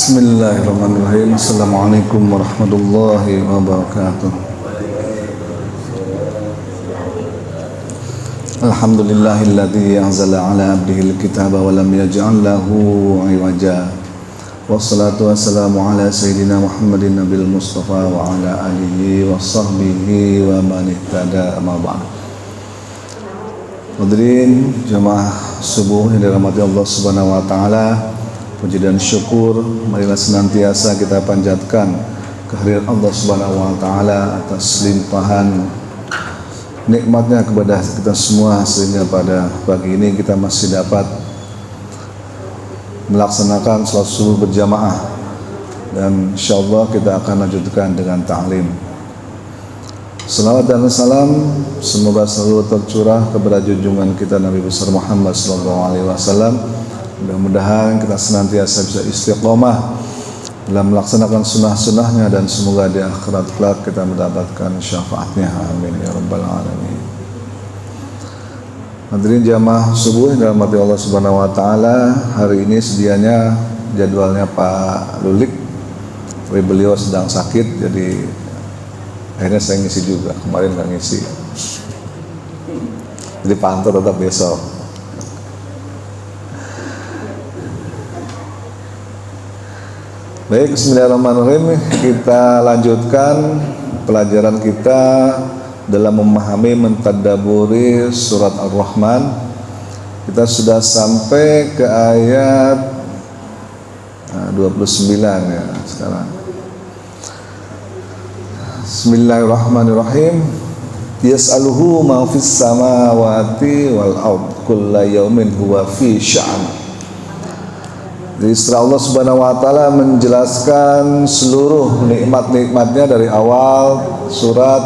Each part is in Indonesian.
Bismillahirrahmanirrahim. Assalamualaikum warahmatullahi wabarakatuh. Alhamdulillahilladzi anzala ala abdihil kitaba wa lam yaj'al lahu 'iwaja. Wassalatu wassalamu ala sayyidina Muhammadin nabil mustafa wa ala alihi wa sahbihi wa man ihtada amma ba'd. Hadirin jemaah subuh yang dirahmati Allah Subhanahu wa taala, puji dan syukur marilah senantiasa kita panjatkan kehadirat Allah Subhanahu wa taala atas limpahan nikmatnya kepada kita semua, sehingga pada pagi ini kita masih dapat melaksanakan salat subuh berjamaah, dan insyaallah kita akan lanjutkan dengan ta'lim. Salawat dan salam semoga selalu tercurah kepada junjungan kita Nabi besar Muhammad SAW. Mudah-mudahan kita senantiasa bisa istiqomah dalam melaksanakan sunnah-sunnahnya, dan semoga di akhirat kelak kita mendapatkan syafaatnya. Amin ya rabbal alamin. Hadirin jamaah subuh yang dirahmati Allah Subhanahu wa taala, hari ini sedianya jadwalnya Pak Lulik, tapi beliau sedang sakit, jadi akhirnya saya ngisi juga. Kemarin nggak ngisi, jadi pantau tetap besok. Baik, bismillahirrahmanirrahim. Kita lanjutkan pelajaran kita dalam memahami mentadabburi surat Ar-Rahman. Kita sudah sampai ke ayat 29 ya sekarang. Bismillahirrahmanirrahim. Yas'aluhu ma fis samawati wal ard kullu yawmin huwa fi sya'an. Jadi setelah Allah Subhanahu wa taala menjelaskan seluruh nikmat-nikmatnya dari awal surat,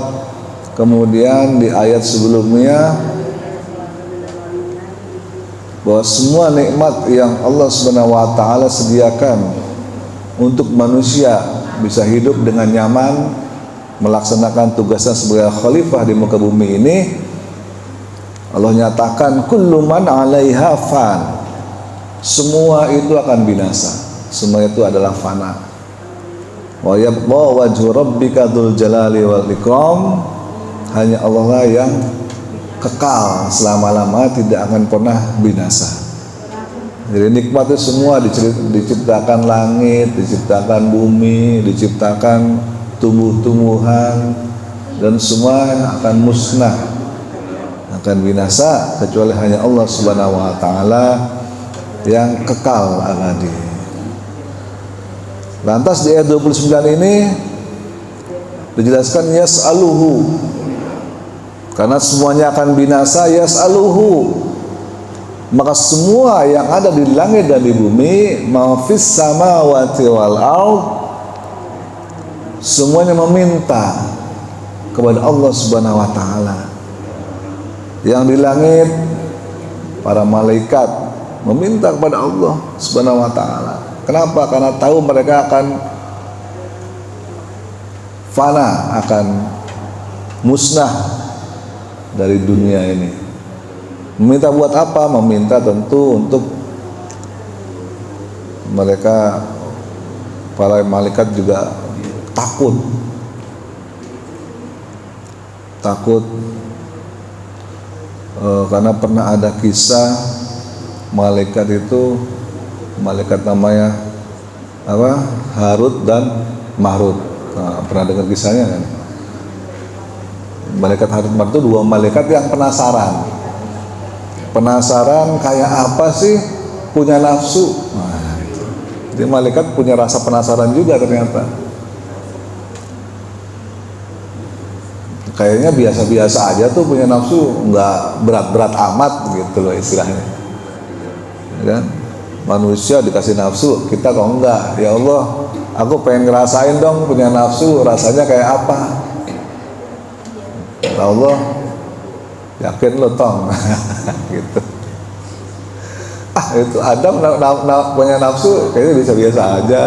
kemudian di ayat sebelumnya bahwa semua nikmat yang Allah Subhanahu wa taala sediakan untuk manusia bisa hidup dengan nyaman, melaksanakan tugasnya sebagai khalifah di muka bumi ini, Allah nyatakan kullu man 'alaiha fan. Semua itu akan binasa, semua itu adalah fana. Wa yabqa wajhu rabbika dzul jalali wal ikram. Hanya Allah lah yang kekal selama-lama, tidak akan pernah binasa. Jadi nikmatnya semua diciptakan langit, diciptakan bumi, diciptakan tumbuh-tumbuhan, dan semua akan musnah, akan binasa, kecuali hanya Allah Subhanahu wa taala yang kekal abadi. Lantas di ayat 29 ini dijelaskan yas'aluhu, karena semuanya akan binasa. Yas'aluhu, maka semua yang ada di langit dan di bumi, ma fis samawati wal ard, semuanya meminta kepada Allah Subhanahu wa taala. Yang di langit, para malaikat meminta kepada Allah Subhanahu wa taala. Kenapa? Karena tahu mereka akan fana, akan musnah dari dunia ini. Meminta buat apa? Meminta tentu untuk mereka, para malaikat juga takut karena pernah ada kisah malaikat itu, malaikat namanya apa? Harut dan Marut. Nah, pernah dengar kisahnya kan? Malaikat Harut Marut itu dua malaikat yang penasaran kayak apa sih, punya nafsu. Nah, jadi malaikat punya rasa penasaran juga ternyata. Kayaknya biasa-biasa aja tuh, punya nafsu, nggak berat-berat amat gitu loh istilahnya. Kan? Manusia dikasih nafsu, kita kok enggak. Ya Allah, aku pengen ngerasain dong punya nafsu, rasanya kayak apa. Ya Allah, yakin lo tong gitu. Itu Adam punya nafsu kayaknya biasa-biasa aja.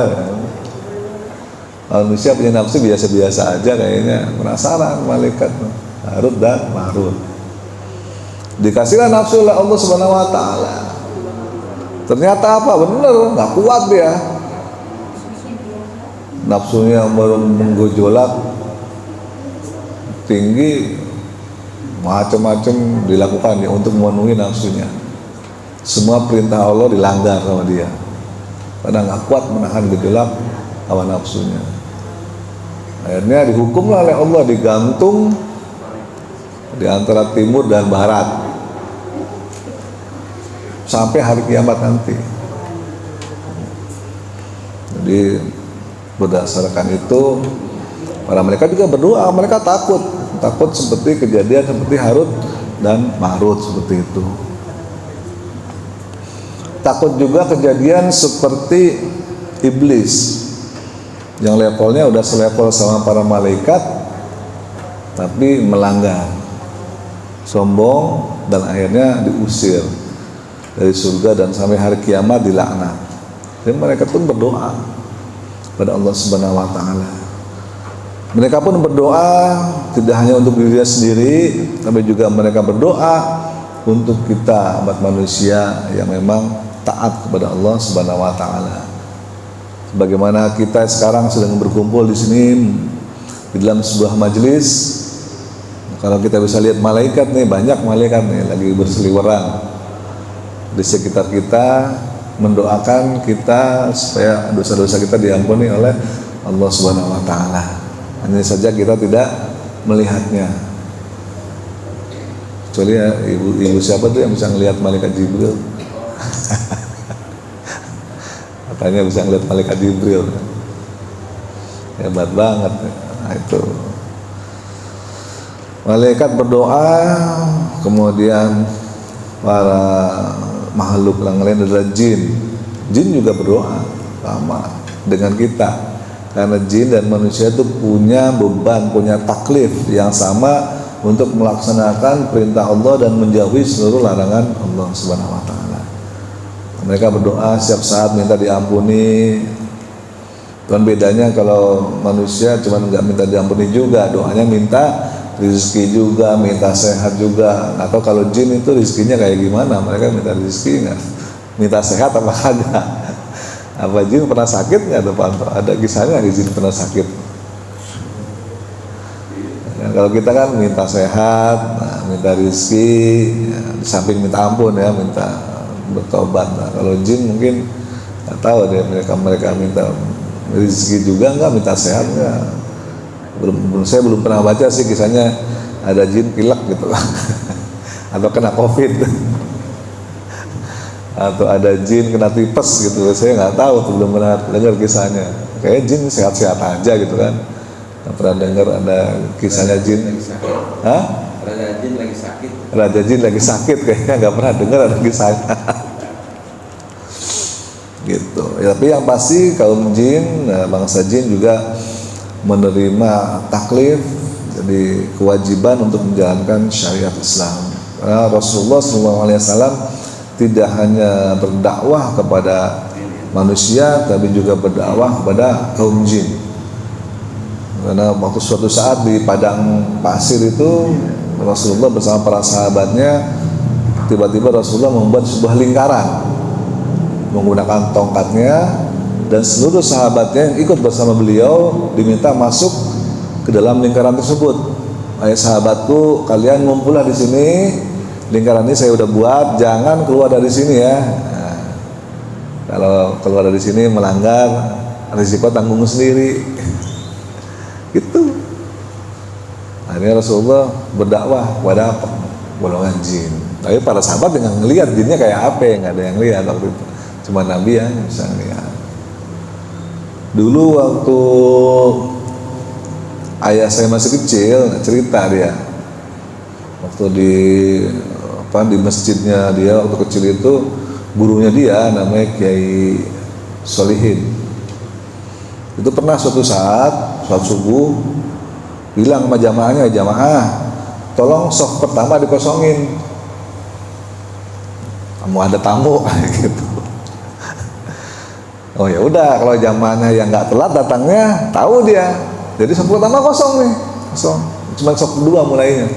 Manusia punya nafsu biasa-biasa aja kayaknya. Penasaran malaikat Harut dan Marut. Dikasihlah nafsu oleh Allah Subhanahu wa taala. Ternyata apa? Bener, nggak kuat dia. nafsunya menggojolak tinggi, macam-macam dilakukan ya untuk memenuhi nafsunya. Semua perintah Allah dilanggar sama dia karena nggak kuat menahan gejolak hawa nafsunya. Akhirnya dihukumlah oleh Allah, digantung di antara timur dan barat sampai hari kiamat nanti. Jadi berdasarkan itu para malaikat juga berdoa, mereka takut seperti kejadian seperti Harut dan Marut seperti itu. Takut juga kejadian seperti iblis yang levelnya udah selevel sama para malaikat tapi melanggar, sombong, dan akhirnya diusir dari surga dan sampai hari kiamat dilaknat. Dan mereka pun berdoa pada Allah Subhanahu wa taala. Mereka pun berdoa tidak hanya untuk dirinya sendiri, tapi juga mereka berdoa untuk kita umat manusia yang memang taat kepada Allah Subhanahu wa taala. Sebagaimana kita sekarang sedang berkumpul di sini di dalam sebuah majelis. Kalau kita bisa lihat malaikat nih, banyak malaikat nih lagi berseliweran di sekitar kita, mendoakan kita supaya dosa-dosa kita diampuni oleh Allah Subhanahu wa taala. Hanya saja kita tidak melihatnya. Kecuali ya, ibu siapa tuh yang bisa melihat malaikat Jibril? Katanya bisa ngeliat malaikat Jibril, hebat banget. Nah, itu malaikat berdoa, kemudian para makhluk yang lain adalah jin juga berdoa sama dengan kita, karena jin dan manusia itu punya beban, punya taklif yang sama untuk melaksanakan perintah Allah dan menjauhi seluruh larangan Allah Subhanahu wa taala. Mereka berdoa setiap saat minta diampuni. Tuhan bedanya kalau manusia cuma nggak minta diampuni juga, doanya minta rezeki juga, minta sehat juga. Atau kalau jin itu rezekinya kayak gimana? Mereka minta rezeki nggak? Minta sehat apa kagak? Apa jin pernah sakit nggak tuh Pak? Ada kisahnya nggak jin pernah sakit? Ya, kalau kita kan minta sehat, minta rezeki, ya, di samping minta ampun ya, minta bertobat. Nah, kalau jin mungkin nggak tahu deh, mereka minta rezeki juga nggak, minta sehat nggak. Saya belum pernah baca sih kisahnya ada jin pilek gitu atau kena COVID atau ada jin kena tipes gitu. Saya nggak tahu tuh, belum pernah dengar kisahnya. Kayaknya jin sehat-sehat aja gitu kan. Nggak pernah dengar ada kisahnya jin. Hah? Raja jin lagi sakit. Raja jin lagi sakit, kayaknya nggak pernah dengar ada kisahnya. Gitu. Ya, tapi yang pasti kaum jin, bangsa jin juga menerima taklif, jadi kewajiban untuk menjalankan syariat Islam. Karena Rasulullah SAW tidak hanya berdakwah kepada manusia, tapi juga berdakwah kepada kaum jin. Karena waktu suatu saat di padang pasir itu Rasulullah bersama para sahabatnya, tiba-tiba Rasulullah membuat sebuah lingkaran menggunakan tongkatnya, dan seluruh sahabatnya yang ikut bersama beliau diminta masuk ke dalam lingkaran tersebut. Ayo sahabatku, kalian ngumpullah di sini, lingkaran ini saya udah buat, jangan keluar dari sini ya. Nah, kalau keluar dari sini melanggar, risiko tanggung sendiri. Gitu. Akhirnya Rasulullah berdakwah kepada golongan jin. Tapi para sahabat yang ngelihat jinnya kayak apa, nggak ada yang lihat waktu itu. Cuma Nabi yang bisa lihat. Dulu waktu ayah saya masih kecil, cerita dia waktu di masjidnya dia waktu kecil itu, gurunya dia namanya Kiai Solihin. Itu pernah suatu saat sholat subuh bilang sama jamaahnya, jamaah tolong saf pertama dikosongin, kamu ada tamu gitu. Oh ya udah, kalau jamaahnya yang nggak telat datangnya tahu dia, jadi saf pertama kosong nih, kosong. Cuma saf kedua mulainya.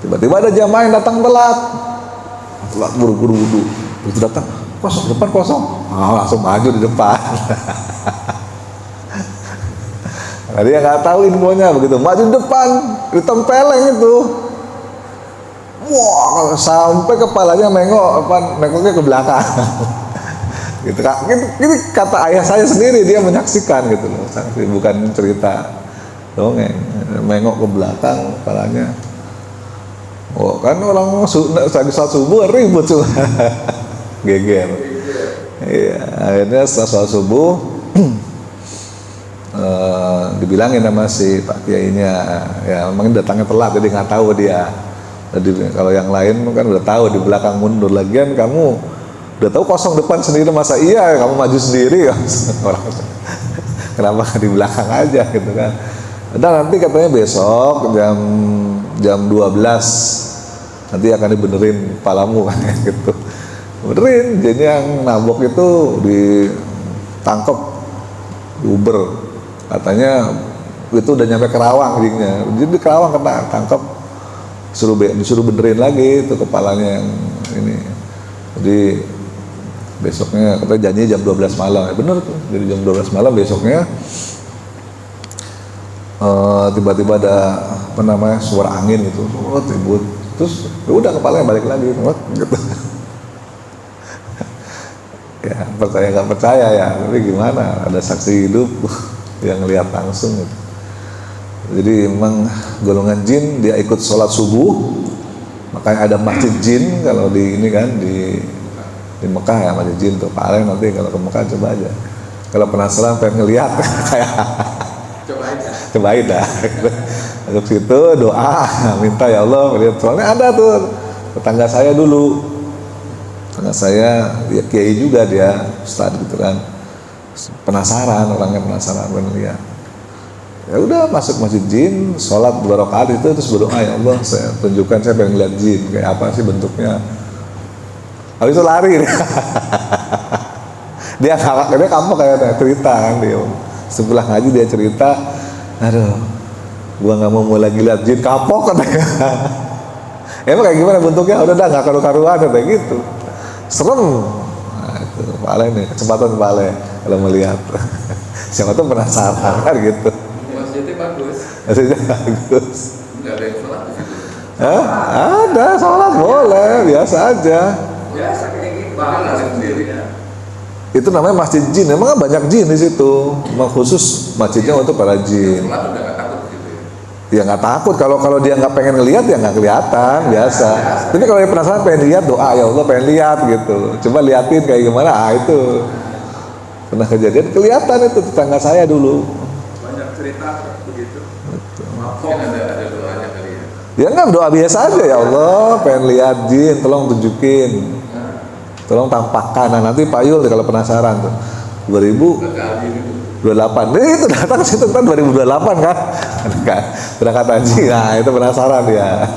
Tiba-tiba ada jamaah yang datang telat buru-buru wudhu, begitu datang kosong, depan kosong, langsung maju di depan. Nah, dia nggak tahu infonya, begitu maju depan ditempeleng itu. Wah, sampai kepalanya nengoknya ke belakang. Gitu Kak. Ini kata ayah saya sendiri, dia menyaksikan gitu loh. Bukan cerita dongeng. Mengok ke belakang kepalanya. Oh, kan orang lagi salat subuh ribut tuh. Geger. Iya, akhirnya setelah salat subuh dibilangin sama si Pak Kiainya, ya memang datangnya telat jadi nggak tahu dia. Jadi kalau yang lain kan udah tahu di belakang mundur, lagian kamu udah tahu kosong depan sendiri, masa iya kamu maju sendiri ya? Orang kenapa di belakang aja gitu kan. Dan nanti katanya besok jam 12 nanti akan dibenerin kepalamu kan gitu. Benerin, jadi yang nabok itu ditangkep di Uber. Katanya itu udah nyampe Kerawang jadinya. Jadi di Kerawang kena tangkep, disuruh benerin lagi itu kepalanya yang ini. Jadi besoknya katanya janji jam 12 malam. Ya bener tuh. Jadi jam 12 malam besoknya tiba-tiba ada suara angin gitu. Ribut. Terus udah kepalanya balik lagi gitu. Ya percaya nggak percaya ya, tapi gimana, ada saksi hidup yang lihat langsung gitu. Jadi memang golongan jin dia ikut sholat subuh, makanya ada masjid jin kalau di ini kan di Mekah ya, masjid jin tuh paling nanti kalau ke Mekah coba aja, kalau penasaran pengen ngeliat kayak cobain dah untuk situ doa minta ya Allah, soalnya ada tuh tetangga saya dulu, tetangga saya ya kiai juga, dia ustadz gitu kan, penasaran, orangnya penasaran pengen lihat. Ya udah masuk masjid jin, sholat 2 rakaat itu, terus berdoa ya Allah saya tunjukkan, saya pengen lihat jin kayak apa sih bentuknya. Habis itu lari dia kamu kayak cerita kan, dia sebelah ngaji dia cerita, aduh gua nggak mau lagi lihat jin, kapok katanya. Emang kayak gimana bentuknya? Udah dah nggak karu-karuan kayak gitu, serem. Nah, itu paling nih kesempatan paling kalau melihat siapa tuh penasaran kan gitu. Masjidnya bagus. Masjidnya bagus. Nggak ada yang sholat di situ. Ada sholat boleh, biasa aja. Biasa kayak gitu. Bahkan ada sendiri ya. Itu namanya masjid jin. Emang banyak jin di situ. Khusus masjidnya untuk para jin. Sholat udah nggak takut gitu ya. Ya nggak takut, kalau dia nggak pengen ngelihat ya nggak kelihatan, biasa. Tapi kalau dia penasaran pengen lihat, doa ya Allah pengen lihat gitu. Coba liatin kayak gimana, itu pernah kejadian kelihatan itu tetangga saya dulu. Banyak cerita begitu. Mungkin ada doanya kali ya. Ya enggak, doa biasa aja, ya Allah pengen lihat jin, tolong tunjukin, tolong tampakkan. Nah nanti Pak Yul kalau penasaran tuh 2028 itu datang ke situ kan 2028 kan berangkat haji. Nah itu penasaran ya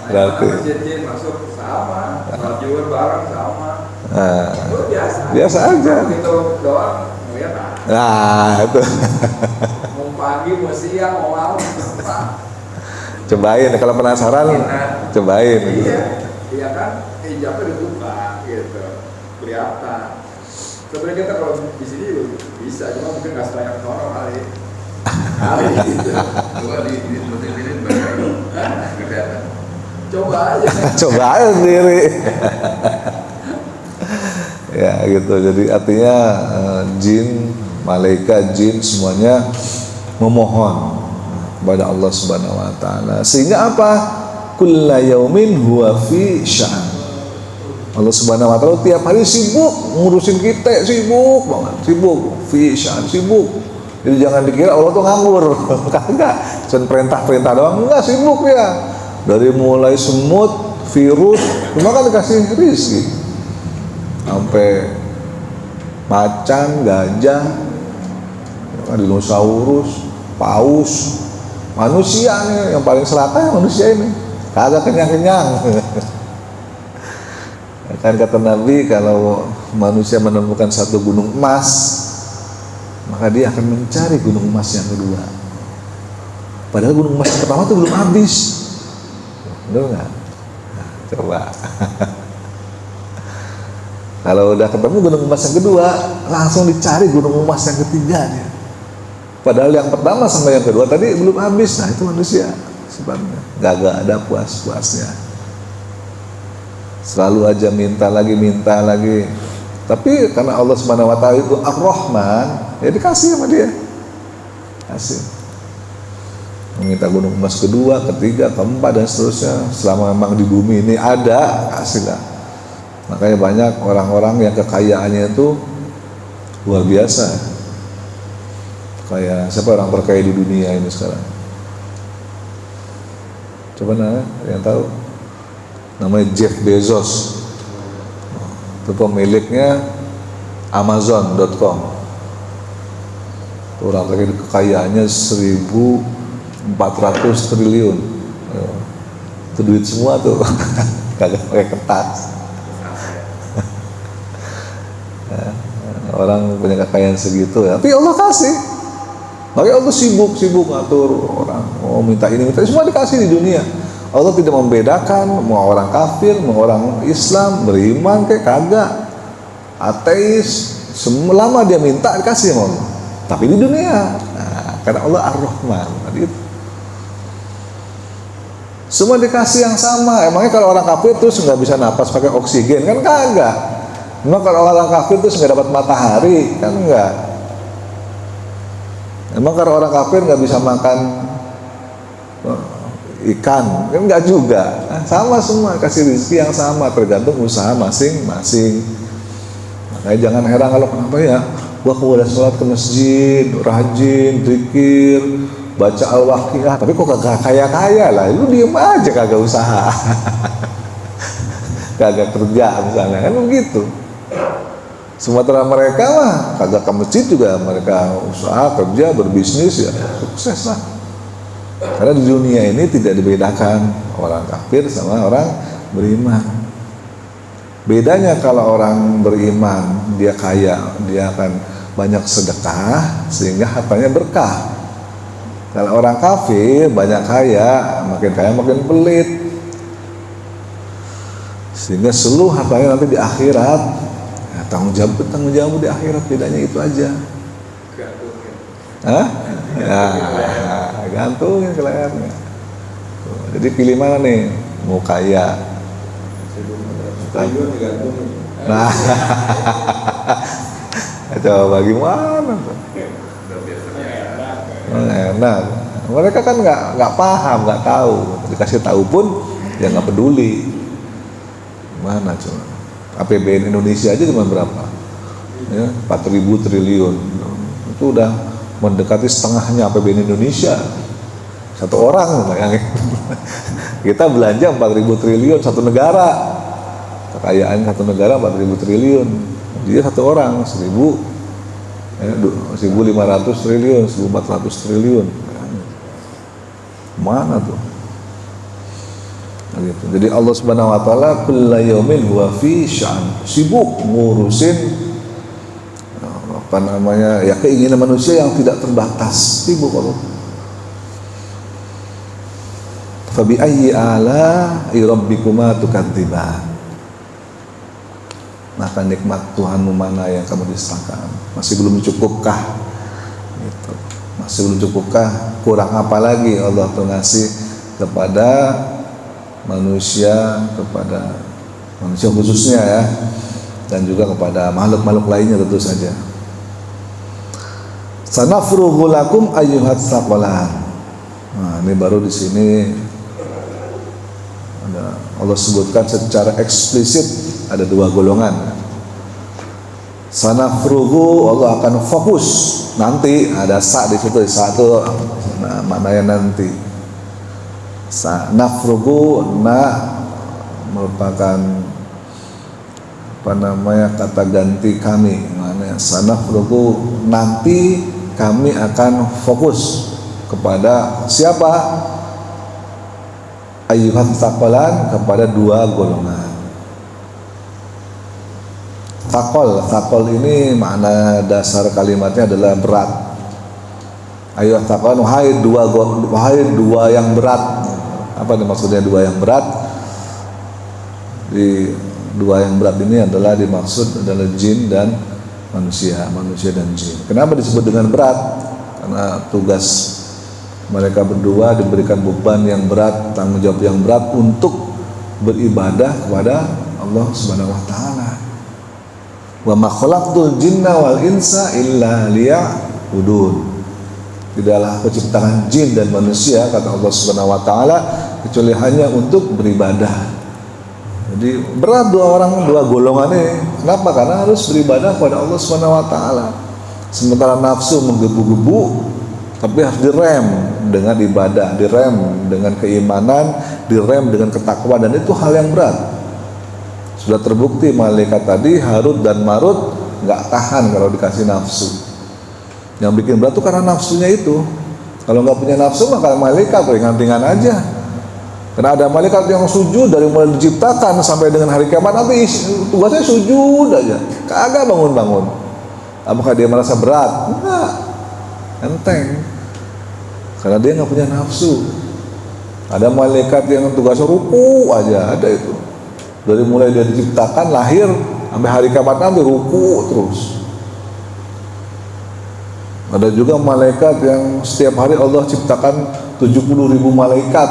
berarti. Masjid masuk sama, jual barang sama. Nah, biasa aja. Begitu doang, ya kan. Nah itu Mau pagi, mau siang, mau malam, cobain kalau penasaran, cobain. Iya kan, hijabnya dibuka gitu, kelihatan. Sebenarnya kita kalau di sini bisa, cuma mungkin nggak sebanyak orang kali. Gitu. Coba di sini kelihatan. Coba aja. Coba aja sendiri. Ya gitu. Jadi artinya jin, malaikat, jin semuanya memohon kepada Allah Subhanahu wa taala. Sehingga apa? Kulla yaumin huwa fi sya'an. Allah Subhanahu wa taala tiap hari sibuk ngurusin kita, sibuk banget, sibuk fi sya'an, sibuk. Jadi jangan dikira Allah tuh nganggur. Kagak, cuma perintah-perintah doang, enggak, sibuk ya. Dari mulai semut, virus, cuma kan dikasih rezeki. Sampai macan, gajah, dinosaurus, paus, manusia nih yang paling serakah, manusia ini kagak kenyang-kenyang. Kan kata Nabi, kalau manusia menemukan satu gunung emas, maka dia akan mencari gunung emas yang kedua. Padahal gunung emas yang pertama itu belum habis. Benar nggak? Nah, coba. Kalau udah ketemu gunung emas yang kedua, langsung dicari gunung emas yang ketiga dia. Padahal yang pertama sama yang kedua tadi belum habis. Nah itu manusia sebenarnya gak ada puas-puasnya, selalu aja minta lagi. Tapi karena Allah Subhanahu wa Ta'ala itu Ar-Rahman, ya dikasih sama dia, kasih. Meminta gunung emas kedua, ketiga, keempat dan seterusnya. Selama memang di bumi ini ada, kasihlah. Makanya banyak orang-orang yang kekayaannya itu luar biasa. Kayak siapa orang terkaya di dunia ini sekarang? Coba yang tahu? Namanya Jeff Bezos. Itu pemiliknya Amazon.com. Orang terkaya kekayaannya 1.400 triliun. Itu duit semua tuh. Kagak pakai kertas. Orang punya kekayaan segitu ya. Tapi Allah kasih. Makanya Allah sibuk ngatur orang, mau minta ini, minta ini, semua dikasih di dunia. Allah tidak membedakan mau orang kafir, mau orang Islam, beriman kayak kagak, ateis, selama dia minta dikasih sama Allah. Tapi di dunia, nah, karena Allah Ar-Rahman, gitu. Semua dikasih yang sama. Emangnya kalau orang kafir terus nggak bisa napas pakai oksigen kan kagak? Emang kalau orang kafir terus nggak dapat matahari kan enggak? Emang kalau orang kafir nggak bisa makan ikan kan nggak juga? Nah, sama semua, kasih rezeki yang sama, tergantung usaha masing-masing. Makanya jangan heran kalau kenapa ya, wah aku udah sholat ke masjid, rajin, zikir, baca al-waqiah, tapi kok kagak kaya-kaya lah, lu diem aja kagak usaha. Kagak kerja misalnya, kan begitu. Sementara mereka mah kagak ke masjid juga mereka usaha, kerja, berbisnis ya sukses lah. Karena di dunia ini tidak dibedakan orang kafir sama orang beriman. Bedanya kalau orang beriman dia kaya, dia akan banyak sedekah sehingga hartanya berkah. Kalau orang kafir banyak kaya makin pelit, sehingga seluruh hartanya nanti di akhirat. Tanggung jawab di akhirat, bedanya itu aja. Hah? Ya, gantungin ke lehernya. Jadi pilih mana nih? Mau kaya? Nah, coba bagaimana? Enak. Mereka kan nggak paham, nggak tahu. Dikasih tahu pun ya nggak peduli. Mana coba? APBN Indonesia aja cuma berapa? Ya, 4.000 triliun. Itu udah mendekati setengahnya APBN Indonesia. Satu orang bayangin. Kita belanja 4.000 triliun satu negara. Kekayaan satu negara 4.000 triliun. Dia satu orang 1.500 triliun, 1.400 triliun. Mana tuh? Gitu. Jadi Allah Subhanahu wa taala kullu yaumin huwa fi sya'an, sibuk ngurusin ya keinginan manusia yang tidak terbatas, sibuk Allah. Fa bi ayyi ala'i rabbikuma tukadziban. Maka nikmat Tuhanmu mana yang kamu dustakan? Masih belum cukupkah? Gitu. Masih belum cukupkah? Kurang apa lagi Allah tuh ngasih kepada manusia, kepada manusia khususnya ya, dan juga kepada makhluk-makhluk lainnya tentu saja. Sanafrugu lakum ayyuhat tsaqalan. Nah, ini baru di sini ada Allah sebutkan secara eksplisit ada dua golongan. Sanafrugu, Allah akan fokus nanti, ada sa di situ, satu nah, maknanya nanti. Nafrugu merupakan kata ganti kami, maknanya sanafrugu nanti kami akan fokus kepada siapa? Ayyuhat tsaqalan, kepada dua golongan. Tsaqal ini makna dasar kalimatnya adalah berat. Ayyuhat tsaqalan, wahai dua yang berat. Apa maksudnya dua yang berat? Di dua yang berat ini adalah dimaksud adalah jin dan manusia dan jin. Kenapa disebut dengan berat? karena tugas mereka berdua diberikan beban yang berat, tanggung jawab yang berat untuk beribadah kepada Allah Subhanahu wa taala. Wa ma khalaqtul jinna wal insa illa liya'budun. Tidaklah aku ciptakan jin dan manusia, kata Allah Subhanahu wa taala, kecuali hanya untuk beribadah. Jadi berat dua golongan ini. Kenapa? Karena harus beribadah kepada Allah Subhanahu wa taala. Sementara nafsu menggebu-gebu, tapi harus direm dengan ibadah, direm dengan keimanan, direm dengan ketakwaan, dan itu hal yang berat. Sudah terbukti malaikat tadi Harut dan Marut nggak tahan kalau dikasih nafsu. Yang bikin berat itu karena nafsunya itu. Kalau nggak punya nafsu maka malaikat ringan-ringan aja. Karena ada malaikat yang sujud dari mulai diciptakan sampai dengan hari kiamat nanti tugasnya sujud aja, kagak bangun-bangun. Apakah dia merasa berat? Enggak, enteng. Karena dia nggak punya nafsu. Ada malaikat yang tugasnya ruku aja, ada itu. Dari mulai dia diciptakan lahir sampai hari kiamat nanti ruku terus. Ada juga malaikat yang setiap hari Allah ciptakan 70.000 malaikat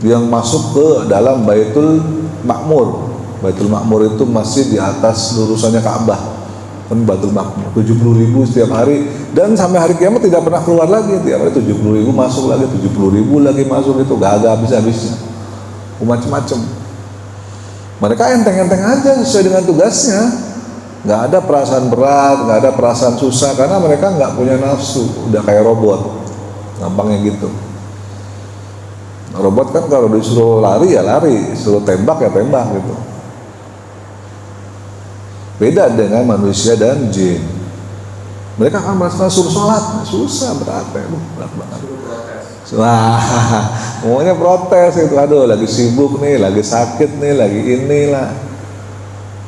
yang masuk ke dalam Baitul Ma'mur. Baitul Ma'mur itu masih di atas lurusannya Ka'bah. Kan Baitul Ma'mur 70.000 setiap hari, dan sampai hari kiamat tidak pernah keluar lagi. Tiap hari 70.000 masuk lagi, 70.000 lagi masuk, itu gak habis-habisnya. Macam-macam. Mereka enteng-enteng aja sesuai dengan tugasnya. Gak ada perasaan berat, gak ada perasaan susah, karena mereka gak punya nafsu. Udah kayak robot, gampangnya gitu. Robot kan kalau disuruh lari ya lari, disuruh tembak ya tembak gitu. Beda dengan manusia dan jin. Mereka akan merasakan suruh sholat, susah, berat banget. Wah, maunya protes itu. Aduh, lagi sibuk nih, lagi sakit nih, lagi inilah.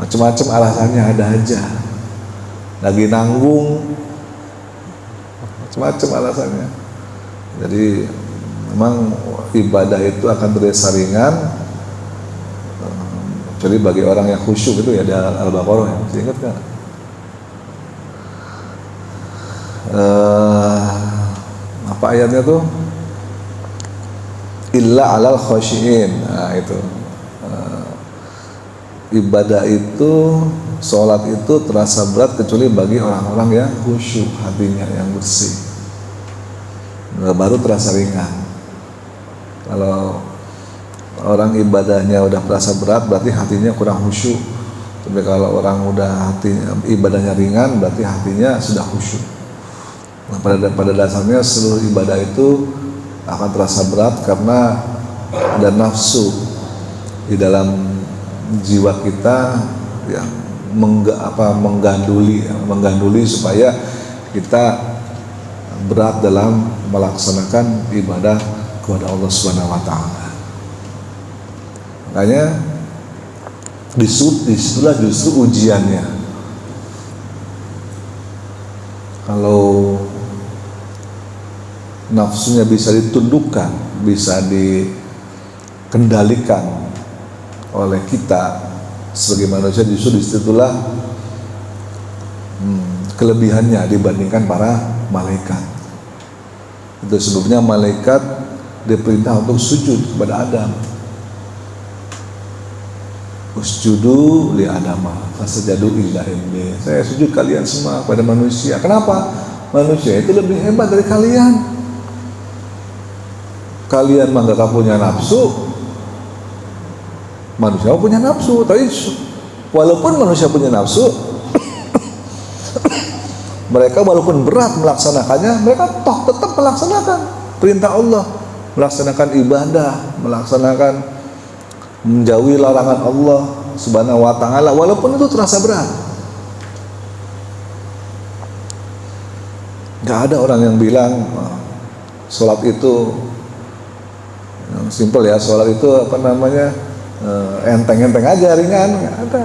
Macam-macam alasannya ada aja. Lagi nanggung, macam-macam alasannya. Jadi memang ibadah itu akan terasa ringan, kecuali bagi orang yang khusyuk. Itu ya ada Al-Baqarah ya, masih ingat kan? Apa ayatnya tuh? Illa alal khasyiin. Nah itu ibadah itu, sholat itu terasa berat kecuali bagi orang-orang yang khusyuk hatinya, yang bersih. Baru terasa ringan. Kalau orang ibadahnya udah terasa berat, berarti hatinya kurang khusyuk. Tapi kalau orang udah ibadahnya ringan, berarti hatinya sudah khusyuk. Nah, pada dasarnya seluruh ibadah itu akan terasa berat karena ada nafsu di dalam jiwa kita yang mengganduli supaya kita berat dalam melaksanakan ibadah kepada Allah Subhanahu wa taala. Makanya disitulah justru ujiannya. Kalau nafsunya bisa ditundukkan, bisa dikendalikan oleh kita sebagai manusia, justru disitulah kelebihannya dibandingkan para malaikat. Itu sebabnya malaikat diperintah untuk sujud kepada Adam. Usjudu li Adama fasajadu illa iblis. Saya sujud kalian semua kepada manusia. Kenapa? Manusia itu lebih hebat dari kalian. Kalian mah gak punya nafsu, manusia punya nafsu. Tapi walaupun manusia punya nafsu, mereka walaupun berat melaksanakannya, mereka toh tetap melaksanakan perintah Allah, melaksanakan ibadah, melaksanakan menjauhi larangan Allah Subhanahu wa taala, walaupun itu terasa berat. Gak ada orang yang bilang sholat itu yang simpel ya, sholat itu enteng-enteng aja, ringan. Gak ada.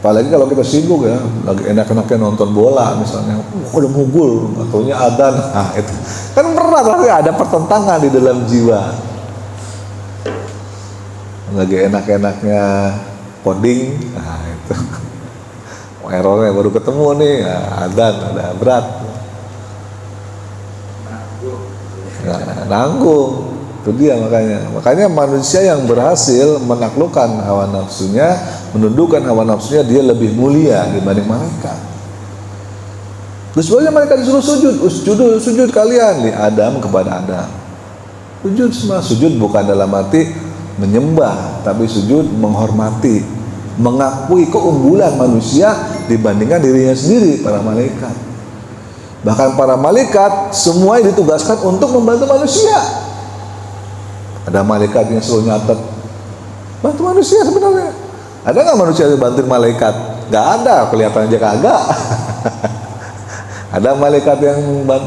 Apalagi kalau kita sibuk ya, lagi enak-enaknya nonton bola misalnya, udah mugul, ataunya adzan, nah itu kan berat, pasti ada pertentangan di dalam jiwa. Lagi enak-enaknya coding, nah itu errornya baru ketemu nih, adzan ada berat. Nanggung. Itu dia makanya manusia yang berhasil menaklukkan hawa nafsunya, menundukkan hawa nafsunya, dia lebih mulia dibanding malaikat. Terus sebabnya mereka disuruh sujud kalian di Adam kepada Adam. Sujud semua, sujud bukan dalam arti menyembah, tapi sujud menghormati, mengakui keunggulan manusia dibandingkan dirinya sendiri, para malaikat. Bahkan para malaikat semua ditugaskan untuk membantu manusia. Ada malaikat yang selalu nyatet bantu manusia sebenarnya. Ada nggak manusia yang bantu malaikat? Nggak ada, kelihatan aja kagak. Ada malaikat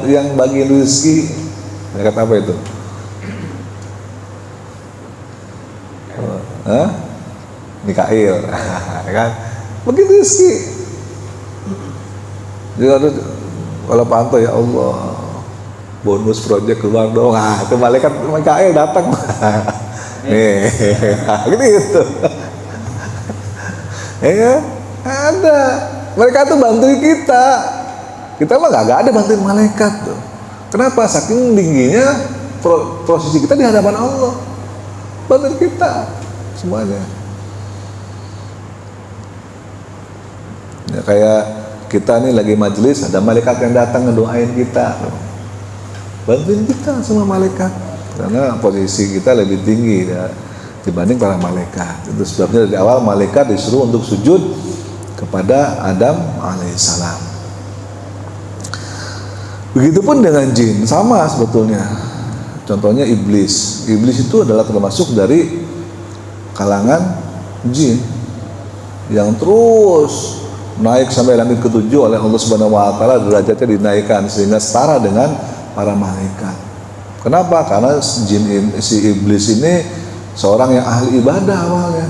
yang bagi rezeki. Malaikat apa itu? Mikail. Kan? Bagi rezeki. Jadi kalau pantau ya Allah, bonus project keluar dong. Itu malaikat Mikail datang. Nih, gitu. Ya, ada. Mereka tuh bantuin kita. Kita mah gak ada bantuin malaikat tuh. Kenapa? Saking tingginya posisi kita di hadapan Allah. Bantuin kita semuanya. Ya, kayak kita nih lagi majelis, ada malaikat yang datang ngedoain kita. Bantuin kita sama malaikat. Karena posisi kita lebih tinggi ya, dibanding para malaikat. Itu sebabnya dari awal malaikat disuruh untuk sujud kepada Adam alaihissalam. Begitupun dengan jin, sama sebetulnya. Contohnya iblis. Iblis itu adalah termasuk dari kalangan jin yang terus naik sampai langit ketujuh oleh Allah Subhanahu wa taala, derajatnya dinaikkan sehingga setara dengan para malaikat. Kenapa? Karena si iblis ini seorang yang ahli ibadah awalnya.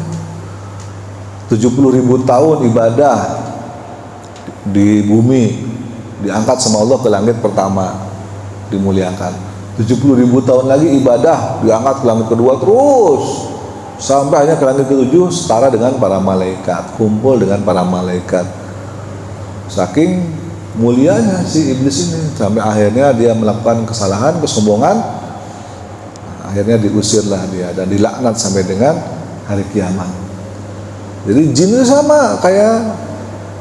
70.000 tahun ibadah di bumi, diangkat sama Allah ke langit pertama, dimuliakan. 70.000 tahun lagi ibadah, diangkat ke langit kedua, terus sampai hanya ke langit ketujuh, setara dengan para malaikat, kumpul dengan para malaikat. Saking mulianya si iblis ini, sampai akhirnya dia melakukan kesalahan, kesombongan, akhirnya diusirlah dia dan dilaknat sampai dengan hari kiamat. Jadi jin itu sama kayak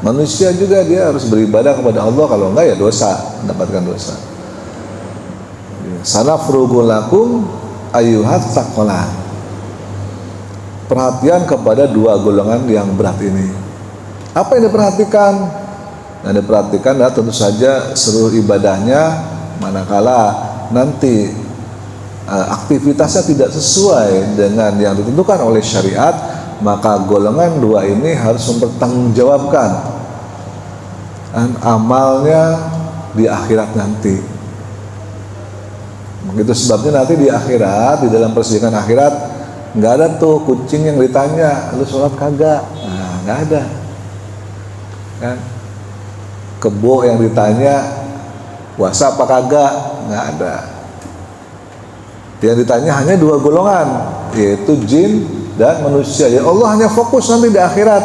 manusia juga, dia harus beribadah kepada Allah, kalau enggak ya dosa, mendapatkan dosa. Sanafrugu lakum ayyuhat tsaqalan. Perhatian kepada dua golongan yang berat ini. Apa yang diperhatikan? Yang diperhatikan adalah tentu saja seluruh ibadahnya, manakala nanti aktivitasnya tidak sesuai dengan yang ditentukan oleh syariat, maka golongan dua ini harus mempertanggungjawabkan amalnya di akhirat nanti. Begitu sebabnya nanti di akhirat, di dalam persidangan akhirat, nggak ada tuh kucing yang ditanya, lu sholat kagak? Nah, nggak ada. Kan? Kebo yang ditanya, puasa apa kagak? Nggak ada. Yang ditanya hanya dua golongan, yaitu jin dan manusia. Ya Allah hanya fokus nanti di akhirat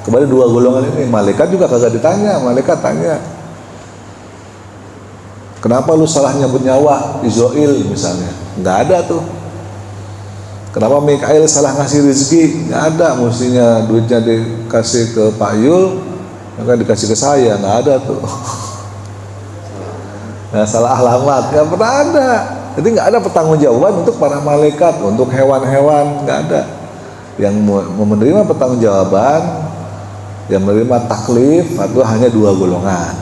kepada dua golongan ini. Malaikat juga kagak ditanya. Malaikat tanya, kenapa lu salah nyebut nyawa Israel misalnya? Nggak ada tuh. Kenapa Mikail salah ngasih rezeki? Nggak ada. Mestinya duitnya dikasih ke Pak Yul, maka dikasih ke saya. Nggak ada tuh. Nah, salah alamat nggak pernah ada. Jadi nggak ada pertanggungjawaban untuk para malaikat, untuk hewan-hewan, nggak ada. Yang menerima pertanggungjawaban, yang menerima taklif itu hanya dua golongan.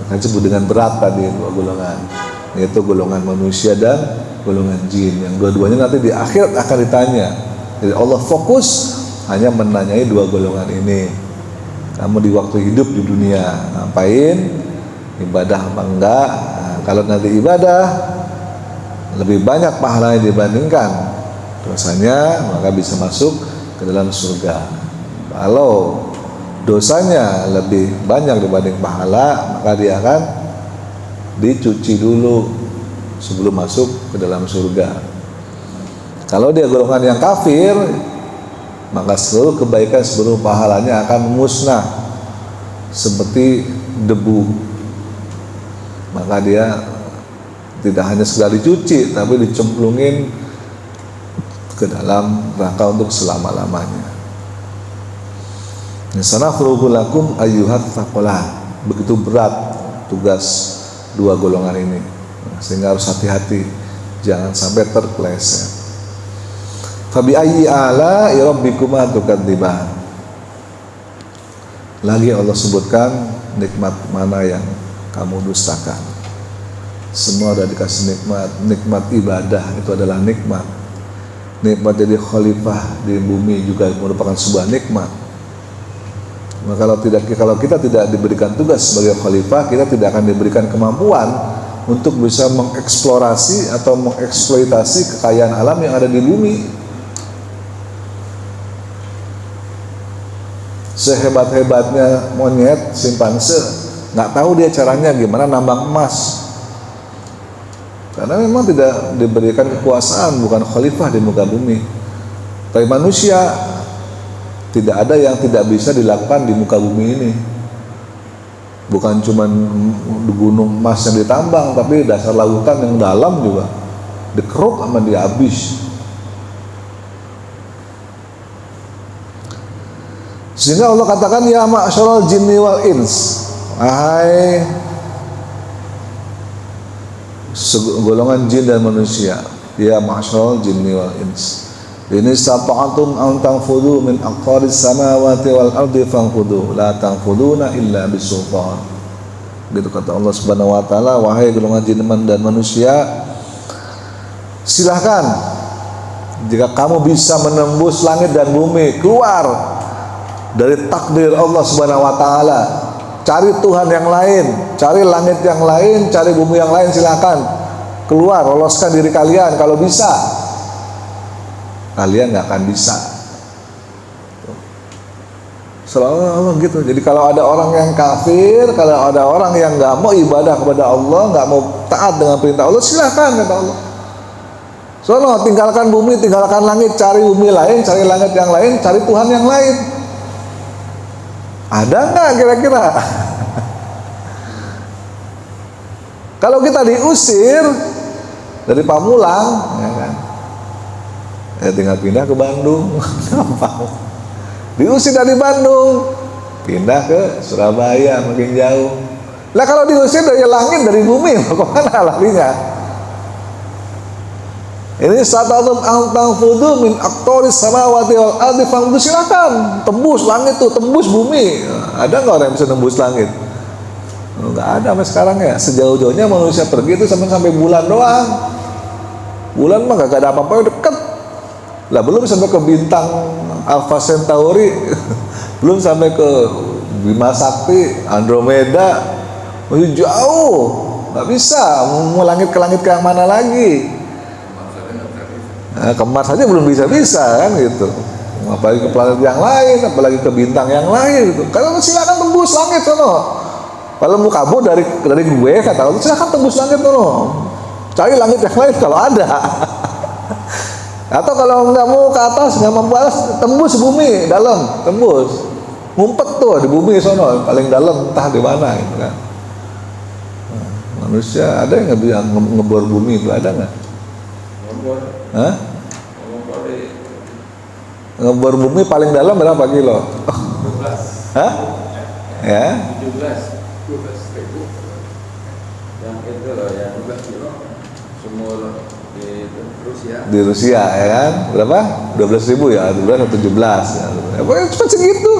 Maka disebut dengan berat tadi, dua golongan, yaitu golongan manusia dan golongan jin. Yang dua-duanya nanti di akhirat akan ditanya. Jadi Allah fokus hanya menanyai dua golongan ini. Kamu di waktu hidup di dunia ngapain? Ibadah apa enggak? Nah, kalau nanti ibadah lebih banyak pahalanya dibandingkan dosanya, maka bisa masuk ke dalam surga. Kalau dosanya lebih banyak dibanding pahala, maka dia akan dicuci dulu sebelum masuk ke dalam surga. Kalau dia golongan yang kafir, maka seluruh kebaikan, seluruh pahalanya akan musnah seperti debu. Maka dia tidak hanya sekedar dicuci, tapi dicemplungin ke dalam rangka untuk selama-lamanya. Sanafrugu lakum ayyuhat thaqalan. Begitu berat tugas dua golongan ini, sehingga harus hati-hati jangan sampai terpeleset. Fabi ayyi ala'i rabbikuma tukadziban. Lagi Allah sebutkan nikmat mana yang kamu dustakan. Semua sudah dikasih nikmat. Nikmat ibadah itu adalah nikmat. Nikmat jadi khalifah di bumi juga merupakan sebuah nikmat. Maka kalau kita tidak diberikan tugas sebagai khalifah, kita tidak akan diberikan kemampuan untuk bisa mengeksplorasi atau mengeksploitasi kekayaan alam yang ada di bumi. Sehebat-hebatnya monyet, simpanse, nggak tahu dia caranya gimana nambang emas, karena memang tidak diberikan kekuasaan, bukan khalifah di muka bumi. Tapi manusia tidak ada yang tidak bisa dilakukan di muka bumi ini. Bukan cuma gunung emas yang ditambang, tapi dasar lautan yang dalam juga dikeruk sama dia habis. Sehingga Allah katakan, ya ma'syaral jinni wal ins, wahai golongan jin dan manusia, ya ma'syaral jinni wal ins, ini istata'tum an tanfudu min aqtaris samawati wal ardi fanfudu la tanfuduna illa bisultan. Gitu kata Allah Subhanahu wa taala, wahai golongan jin dan manusia, silahkan jika kamu bisa menembus langit dan bumi, keluar dari takdir Allah Subhanahu wa taala. Cari Tuhan yang lain, cari langit yang lain, cari bumi yang lain, silakan keluar, loloskan diri kalian kalau bisa. Kalian nggak akan bisa. Selalu Allah gitu. Jadi kalau ada orang yang kafir, kalau ada orang yang nggak mau ibadah kepada Allah, nggak mau taat dengan perintah Allah, silakan kata Allah. Soalnya tinggalkan bumi, tinggalkan langit, cari bumi lain, cari langit yang lain, cari Tuhan yang lain. Ada nggak kira-kira? Kalau kita diusir dari Pamulang, ya kan, ya tinggal pindah ke Bandung. Diusir dari Bandung, pindah ke Surabaya, makin jauh. Lah kalau diusir dari langit, dari bumi, kemana larinya? Ini sata'tum antanfudu min aqtaris samawati wal ardi fanfudu, silakan tembus langit tuh, tembus bumi. Ada nggak orang yang bisa tembus langit? Nggak ada sampai sekarang ya. Sejauh-jauhnya manusia pergi itu sampai bulan doang. Bulan mah gak ada apa-apa, deket. Lah belum sampai ke bintang Alpha Centauri, belum sampai ke Bima Sakti, Andromeda, masih jauh. Nggak bisa. Mau langit ke langit ke yang mana lagi? Nah, ke Mars saja belum bisa-bisa kan gitu, apalagi ke planet yang lain, apalagi ke bintang yang lain gitu. Kalau silakan tembus langit sono. Kalau mau kabur dari gue kata Allah, silakan tembus langit sono, cari langit yang lain kalau ada. Atau kalau nggak mau ke atas, nggak mampu atas, tembus bumi dalam, tembus, ngumpet tuh di bumi sono paling dalam, entah di mana gitu kan. Nah, manusia ada yang nggak bisa ngebor bumi itu, ada nggak? Hah? Ngebor bumi paling dalam berapa kilo? 12. Hah? Ya? 17 ribu. Yang itu loh, yang 12 kilo sumur di Rusia. Di Rusia ya kan? Berapa? 12.000 ya? 12 atau 17 ya. Pokoknya cuma segitu.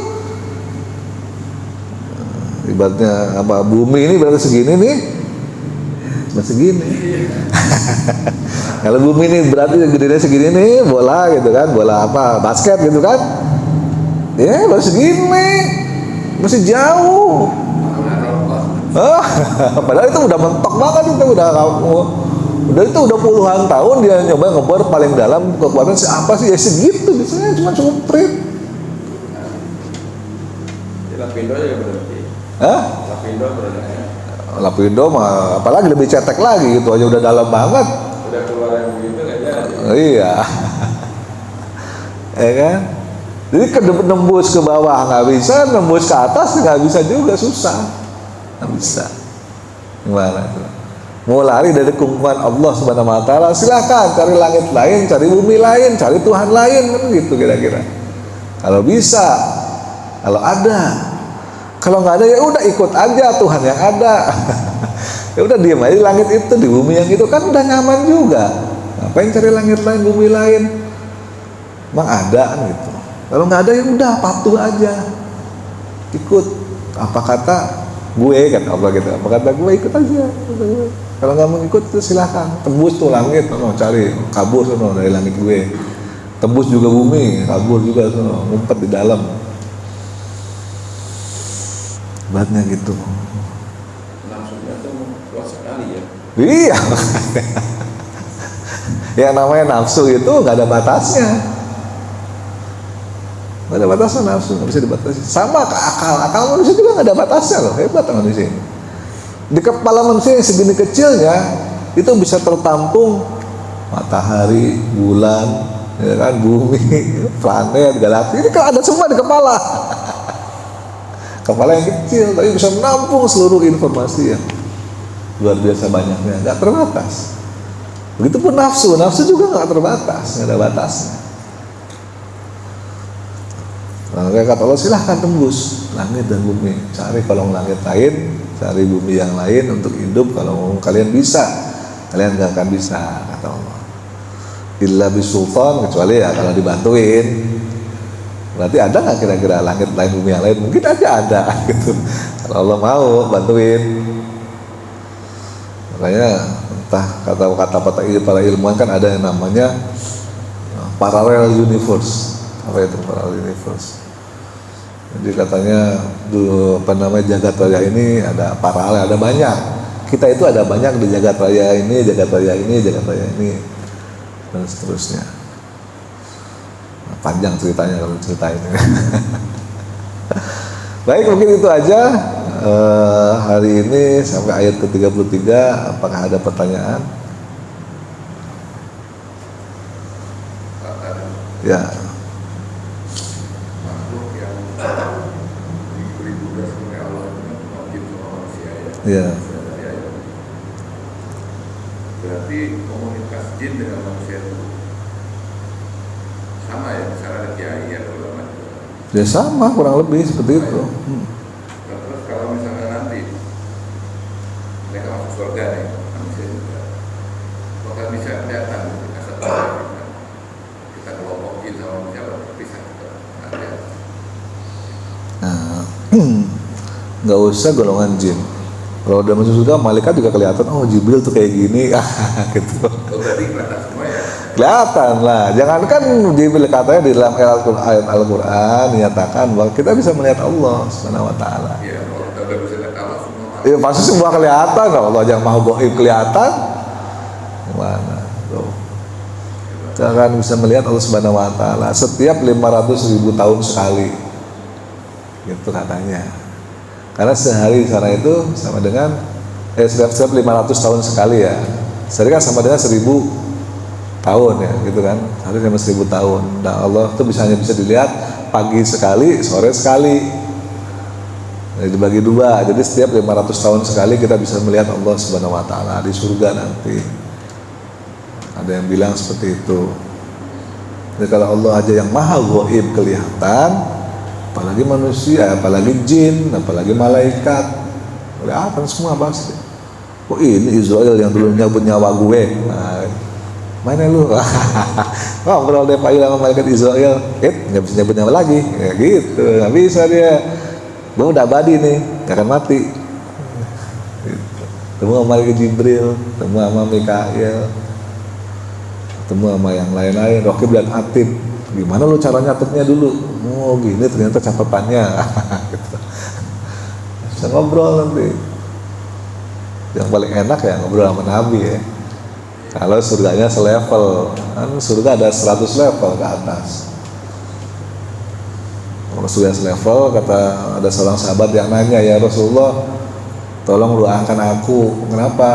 Ibaratnya apa? Bumi ini berarti segini nih. Masih segini. Kalau bumi ini berarti gedenya segini nih, bola gitu kan, bola apa, basket gitu kan, ya baru segini, masih jauh. Oh, padahal itu udah mentok banget, itu udah puluhan tahun dia nyoba ngebor paling dalam, kekuatan siapa sih ya segitu, biasanya cuma prit. Lapindo ya berarti. Hah? Lapindo berarti. Lapindo mah apalagi lebih cetek lagi gitu aja udah dalam banget. Udah keluar yang begitu nggak jadi. Iya. Ya kan? Jadi nembus ke bawah nggak bisa, nembus ke atas nggak bisa juga, susah, nggak bisa. Gimana itu? Mau lari dari kungkungan Allah Subhanahu Wa Taala, silakan cari langit lain, cari bumi lain, cari Tuhan lain, kan gitu kira-kira. Kalau bisa, kalau ada, kalau nggak ada ya udah ikut aja Tuhan yang ada. Ya udah diam aja di langit itu, di bumi yang itu kan udah nyaman juga. Ngapain cari langit lain, bumi lain? Emang ada kan gitu. Kalau nggak ada ya udah patuh aja, ikut apa kata gue, kata Allah gitu. Apa kata gue, ikut aja. Kalau nggak mau ikut tuh silahkan tembus tuh langit, cari kabur dari langit gue. Tembus juga bumi, kabur juga ngumpet di dalam. Batnya gitu. Nafsunya tuh kuat sekali ya. Iya. Yang namanya nafsu itu nggak ada batasnya. Nggak ada batasnya nafsu, nggak bisa dibatasi. Sama ke akal manusia juga nggak ada batasnya loh, hebat manusia ini. Di kepala manusia yang segini kecilnya itu bisa tertampung matahari, bulan, ya kan, bumi, planet, galaksi. Ini kan ada semua di kepala. Kepala yang kecil tapi bisa menampung seluruh informasi yang luar biasa banyaknya, nggak terbatas. Begitupun nafsu juga nggak terbatas, nggak ada batasnya. Maka kata Allah, silahkan tembus langit dan bumi, cari kolong langit lain, cari bumi yang lain untuk hidup. Kalau kalian bisa, kalian nggak akan bisa, kata Allah. Illa bisultan, kecuali ya kalau dibantuin. Berarti ada nggak kira-kira langit lain, bumi yang lain? Mungkin aja ada gitu. Kalau Allah mau bantuin. Makanya entah kata-kata para ilmuwan kan ada yang namanya parallel universe. Apa itu parallel universe? Jadi katanya jagat raya ini ada paralel, ada banyak. Kita itu ada banyak di jagat raya ini, jagat raya ini, jagat raya ini, dan seterusnya. Panjang ceritanya kalau cerita ini. Baik, mungkin itu aja hari ini sampai ayat ke-33. Apakah ada pertanyaan? Ya. Makhluk yang diberi tugas oleh Allah itu wajib sama manusia Ya. Berarti komunitas jin dengan manusia itu sama ya, misalnya ada kiai atau ulama juga. Ya sama, kurang lebih seperti itu. Terus kalau misalnya nanti mereka masuk surga nih, manusia juga, maka bisa kelihatan kasat mata kita kelompokin sama manusia berpisah kita nanti. Nah, nggak usah golongan jin. Kalau udah masuk surga, malaikat juga kelihatan. Oh, Jibril tuh kayak gini, gitu. Oh, berarti kelihatan semua ya? Kelihatan lah. Jangankan Jibril, katanya di dalam ayat Al-Quran dinyatakan bahwa kita bisa melihat Allah Subhanahu Wa Taala. Iya, kalau kita udah bisa lihat Allah semua. Ya pasti semua kelihatan. Kalau Allah yang maha gaib kelihatan, gimana? Tuh. Kita akan bisa melihat Allah Subhanahu Wa Taala setiap 500.000 tahun sekali. Gitu katanya. Karena sehari di sana itu sama dengan setiap 500 tahun sekali ya. Sehari kan sama dengan 1000 tahun ya, gitu kan. Sehari sama 1000 tahun. Nah, Allah itu hanya bisa dilihat pagi sekali, sore sekali. Jadi dibagi dua. Jadi setiap 500 tahun sekali kita bisa melihat Allah Subhanahu Wa Taala di surga nanti. Ada yang bilang seperti itu. Jadi kalau Allah aja yang maha gaib kelihatan, apalagi manusia, apalagi jin, apalagi malaikat, kelihatan semua pasti. Oh ini Israel yang dulu nyabut nyawa gue. Nah, mana lu? Ngobrol deh Pak sama malaikat Israel, nggak bisa nyabut nyawa lagi, ya gitu, nggak bisa dia. Gue udah abadi nih, nggak akan mati. Gitu. Temu sama malaikat Jibril, temu sama Mikail, temu sama yang lain-lain, Raqib dan Atid. Gimana lu cara nyatetnya dulu? Oh gini ternyata catatannya. Gitu. Bisa ngobrol nanti. Yang paling enak ya ngobrol sama Nabi ya. Kalau surganya selevel, kan surga ada 100 level ke atas. Kalau surga selevel, kata ada seorang sahabat yang nanya, ya Rasulullah, tolong doakan aku. Kenapa?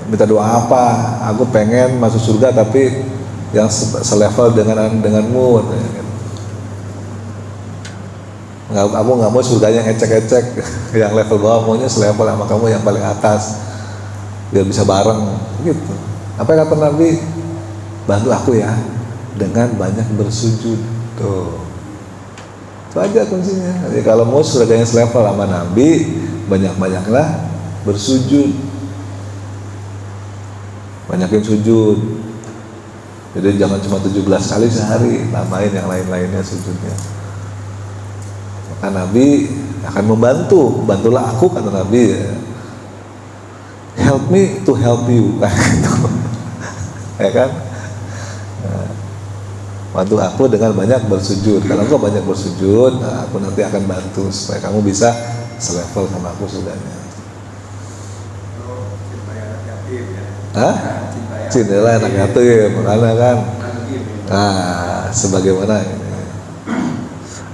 Minta doa apa? Aku pengen masuk surga tapi yang selevel denganmu. Aku nggak mau surganya ecek-ecek yang level bawah, maunya selevel sama kamu yang paling atas biar bisa bareng gitu. Apa yang kata Nabi? Bantu aku ya dengan banyak bersujud. Tuh, itu aja kuncinya. Jadi kalau mau surganya selevel sama Nabi, banyak-banyaklah bersujud, banyakin sujud. Jadi jangan cuma 17 kali sehari, tambahin yang lain-lainnya sujudnya. Maka Nabi akan membantu, bantulah aku kata Nabi, help me to help you, ya kan? Bantu aku dengan banyak bersujud. Kalau engkau banyak bersujud, nah aku nanti akan bantu supaya kamu bisa selevel sama aku sudahnya. Cintai anak yatim ya. Hah? Cintailah anak yatim, makanya kan. Nah, sebagaimana ini.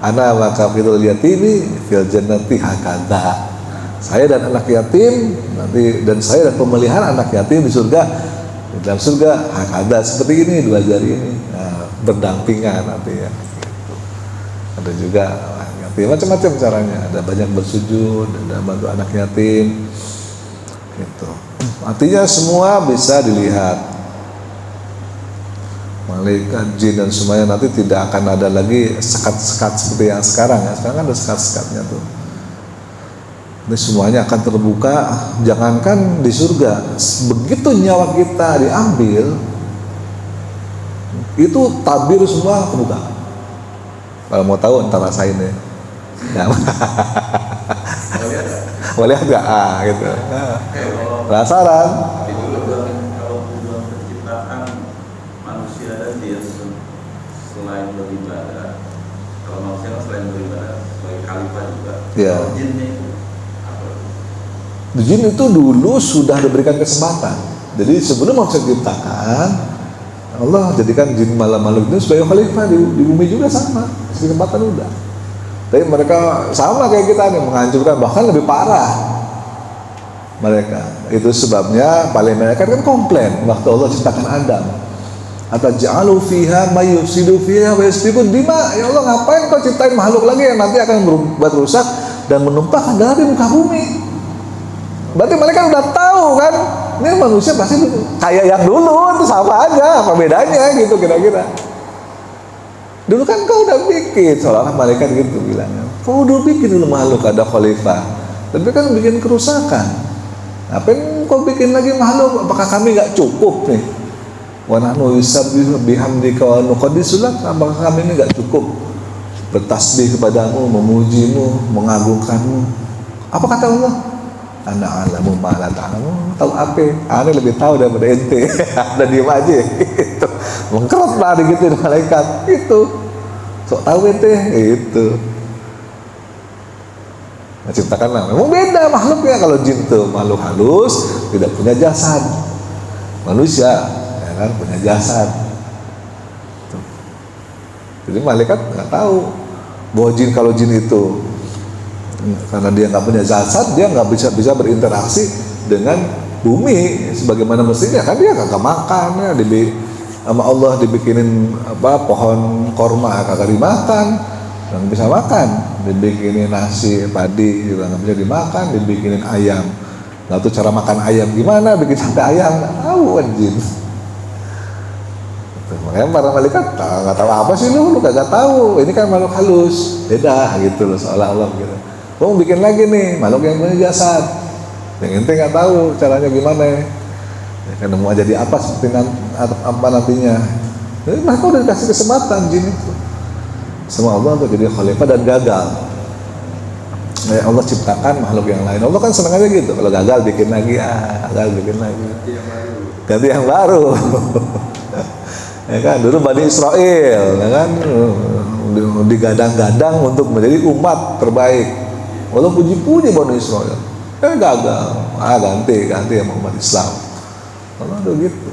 Ana wa kafirul yatimi fil jannati hakadha. Saya dan anak yatim nanti, dan saya dan pemeliharaan anak yatim di surga, di dalam surga hakadha seperti ini, dua jari ini. Nah, berdampingan nanti ya. Gitu. Ada juga anak yatim, macam-macam caranya. Ada banyak bersujud, ada bantu anak yatim. Gitu. Artinya semua bisa dilihat. Malaikat, jin dan semuanya nanti tidak akan ada lagi sekat-sekat seperti yang sekarang ya. Sekarang kan ada sekat-sekatnya tuh. Ini semuanya akan terbuka. Jangankan di surga, begitu nyawa kita diambil, itu tabir semua terbuka. Kalau mau tahu entar rasain deh. Ya. Mau lihat nggak? Gitu. Penasaran? Kalau tujuan penciptaan manusia dan dia selain beribadah, kalau manusia kan selain beribadah sebagai khalifah juga. Iya. Kalau jinnya itu apa? Jin itu dulu sudah diberikan kesempatan. Jadi sebelum manusia diciptakan, Allah jadikan jin malam-malam itu sebagai khalifah di bumi juga sama. Kesempatan udah. Tapi mereka sama kayak kita nih, menghancurkan, bahkan lebih parah mereka. Itu sebabnya paling mereka kan komplain waktu Allah ciptakan Adam. Ataj'alu fiha may yufsidu fiha wa yasfiku dima. Ya Allah, ngapain kau ciptain makhluk lagi yang nanti akan berbuat rusak dan menumpahkan darah di muka bumi? Berarti mereka udah tahu kan, ini manusia pasti kayak yang dulu, itu sama aja, apa bedanya gitu kira-kira. Dulu kan kau udah bikin, seolah-olah malaikat gitu bilangnya, kau udah bikin dulu makhluk ada khalifah, tapi kan bikin kerusakan. Apa yang kau bikin lagi makhluk? Apakah kami nggak cukup nih? Wa nahnu yusabbihu bihamdika wa nuqaddisu lak. Apakah kami ini nggak cukup bertasbih kepadamu, memujimu, mengagungkanmu? Apa kata Allah? Ana alamu ma la ta'lamu. Tahu apa? Ana lebih tahu daripada ente. Dan diem aja gitu. Mengkerut lah gitu malaikat itu. Sok tahu ente itu. Menciptakanlah. Memang beda makhluknya. Kalau jin tuh makhluk halus, tidak punya jasad. Manusia ya kan punya jasad. Tuh. Jadi malaikat nggak tahu bahwa jin, kalau jin itu karena dia nggak punya jasad, dia nggak bisa berinteraksi dengan bumi sebagaimana mestinya. Kan dia kagak makan ya, sama Allah dibikinin apa, pohon korma kagak dimakan, nggak bisa makan. Dibikinin nasi padi juga nggak bisa dimakan. Dibikinin ayam, nggak tahu cara makan ayam gimana, bikin sampai ayam nggak tahu anjing. Makanya para malaikat nggak tahu apa sih lu kagak tahu. Ini kan makhluk halus, beda gitu loh, seolah-olah gitu. Oh bikin lagi nih makhluk yang punya jasad, yang ente nggak tahu caranya gimana. Ya, kan mau jadi apa seperti apa nantinya. Jadi mereka udah dikasih kesempatan jin itu sama Allah untuk jadi khalifah dan gagal. Ya, Allah ciptakan makhluk yang lain. Allah kan senang aja gitu. Kalau gagal bikin lagi, gagal bikin lagi. Ganti yang baru. Ya kan dulu Bani Israel, ya kan digadang-gadang untuk menjadi umat terbaik. Allah puji-puji Bani Israel, gagal, ganti yang umat Islam. Allah udah gitu.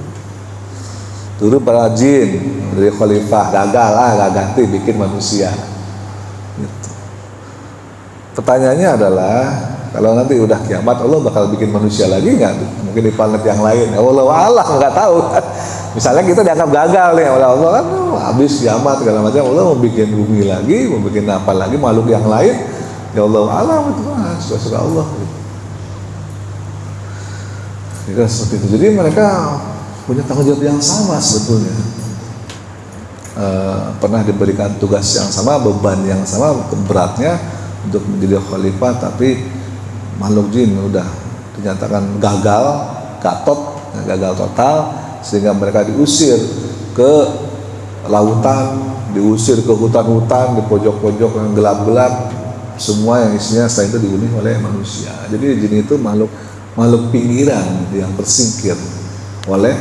Dulu para jin dari khalifah gagal, gak ganti bikin manusia. Gitu. Pertanyaannya adalah kalau nanti udah kiamat Allah bakal bikin manusia lagi nggak? Mungkin mungkin di planet yang lain. Ya Allah nggak tahu. Misalnya kita dianggap gagal nih, Allah kan habis kiamat segala macam. Allah mau bikin bumi lagi, mau bikin apa lagi makhluk yang lain. Ya Allah itu suka Allah. Ya, seperti itu. Jadi mereka punya tanggung jawab yang sama sebetulnya. Pernah diberikan tugas yang sama, beban yang sama, beratnya untuk menjadi khalifah, tapi makhluk jin udah dinyatakan gagal total, sehingga mereka diusir ke lautan, diusir ke hutan-hutan, di pojok-pojok yang gelap-gelap, semua yang isinya setelah itu dihuni oleh manusia. Jadi jin itu makhluk pinggiran yang tersingkir oleh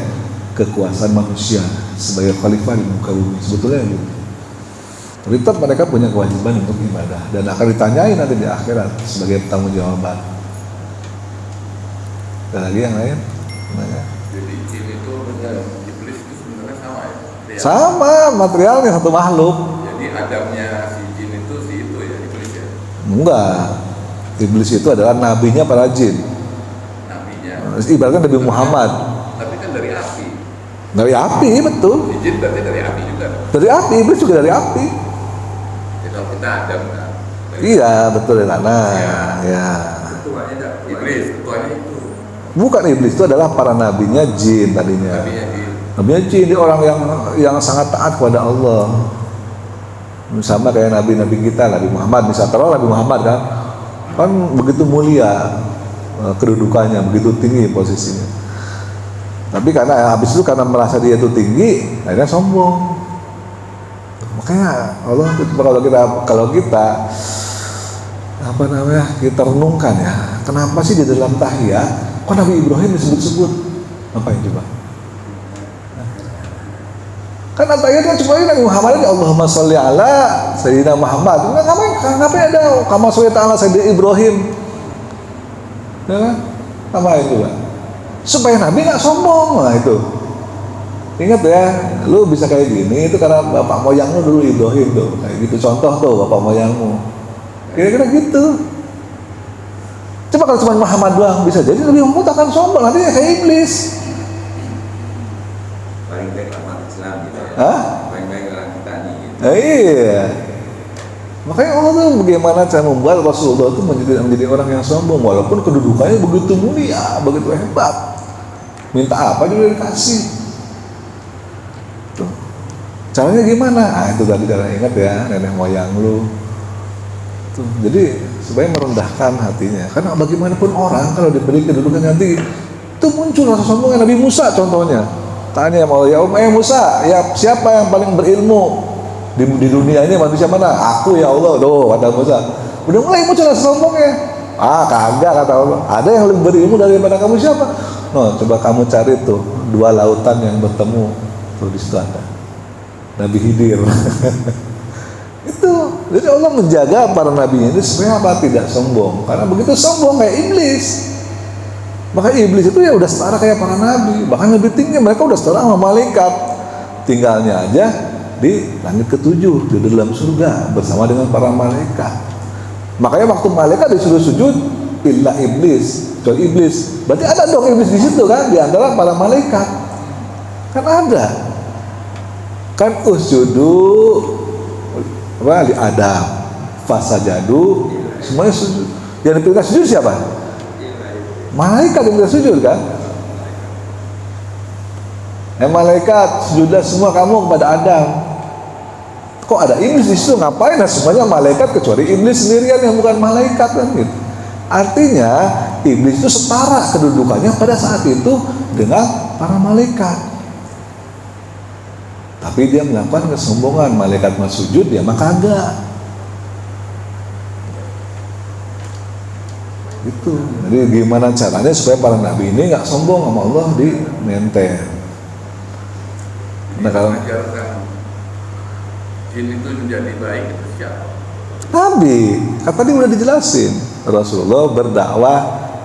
kekuasaan manusia sebagai khalifah di muka bumi. Sebetulnya gitu. Tapi tetap mereka punya kewajiban untuk ibadah dan akan ditanyai nanti di akhirat sebagai pertanggungjawaban. Ada lagi yang lain? Gimana? Jadi jin itu dengan iblis itu sebenarnya sama ya? Sama, materialnya satu makhluk. Jadi adamnya si jin itu ya iblis ya? Enggak. Iblis itu adalah nabinya para jin. Nabinya. Ibaratnya Nabi Muhammad. Tapi kan dari api. Dari api, betul. Si jin berarti dari api juga. Dari api, iblis juga dari api. Ya, kalau kita adam kan. Iya, betul dari tanah. Ya. Ketuanya Iblis, ketuanya itu. Bukan, iblis itu adalah para nabinya jin tadinya. Nabinya jin. Nabinya jin dia orang yang sangat taat kepada Allah. Sama kayak nabi-nabi kita, Nabi Muhammad misalnya, taruh Nabi Muhammad kan begitu mulia kedudukannya, begitu tinggi posisinya. Tapi habis itu karena merasa dia itu tinggi, akhirnya sombong. Makanya Allah kalau kita kita renungkan ya, kenapa sih di dalam tahiyat kok Nabi Ibrahim disebut-sebut? Ngapain coba? Kan tahiyatnya cuma Nabi Muhammad aja, Allahumma sholli ala Sayyidina Muhammad. Ngapain ada kama sholli ta'ala Sayyidina Ibrahim? Ya kan? Ngapain coba? Supaya Nabi nggak sombong. Nah itu ingat ya, lu bisa kayak gini itu karena bapak moyangmu dulu Ibrahim tuh, kayak gitu contoh tuh bapak moyangmu, kira-kira gitu. Coba kalau cuma Muhammad doang bisa jadi Nabi Muhammad akan sombong, nanti kayak iblis. Paling baik umat Islam gitu ya. Hah? Paling baik orang kita nih gitu. Iya. Makanya Allah tuh bagaimana cara membuat Rasulullah itu menjadi orang yang sombong walaupun kedudukannya begitu mulia, begitu hebat. Minta apa juga dikasih. Tuh. Caranya gimana? Itu tadi cara ingat ya, nenek moyang lu. Tuh. Jadi supaya merendahkan hatinya. Karena bagaimanapun orang kalau diberi kedudukan nanti itu muncul rasa sombongnya. Nabi Musa contohnya. Tanya sama Allah, ya Musa, ya siapa yang paling berilmu di dunia ini, manusia mana? Aku ya Allah. Tuh kata Musa. Udah mulai muncul rasa sombongnya. Kagak kata Allah. Ada yang lebih berilmu daripada kamu, siapa? No, coba kamu cari tuh dua lautan yang bertemu, tuh di situ ada Nabi Khidir. Itu jadi Allah menjaga para nabi ini supaya apa? Tidak sombong. Karena begitu sombong kayak iblis. Maka iblis itu ya udah setara kayak para nabi, bahkan lebih tinggi, mereka udah setara sama malaikat. Tinggalnya aja di langit ketujuh, di dalam surga bersama dengan para malaikat. Makanya waktu malaikat disuruh sujud, illa iblis, kecuali iblis. Berarti ada dong iblis di situ kan, di antara para malaikat. Kan ada. Kan usjudu li Adam, fasajadu, semuanya sujud. Yang diperintah sujud siapa? Malaikat yang minta sujud kan? Malaikat sujudlah semua kamu kepada Adam. Kok ada iblis di situ? Ngapain? Nah, semuanya malaikat kecuali iblis sendirian yang bukan malaikat kan gitu. Artinya iblis itu setara kedudukannya pada saat itu dengan para malaikat. Tapi dia melakukan kesombongan, malaikat mau sujud dia mah kagak. Itu. Jadi gimana caranya supaya para nabi ini nggak sombong sama Allah di maintain. Nah kalau jin itu menjadi baik itu siapa? Nabi, kan tadi udah dijelasin. Rasulullah berdakwah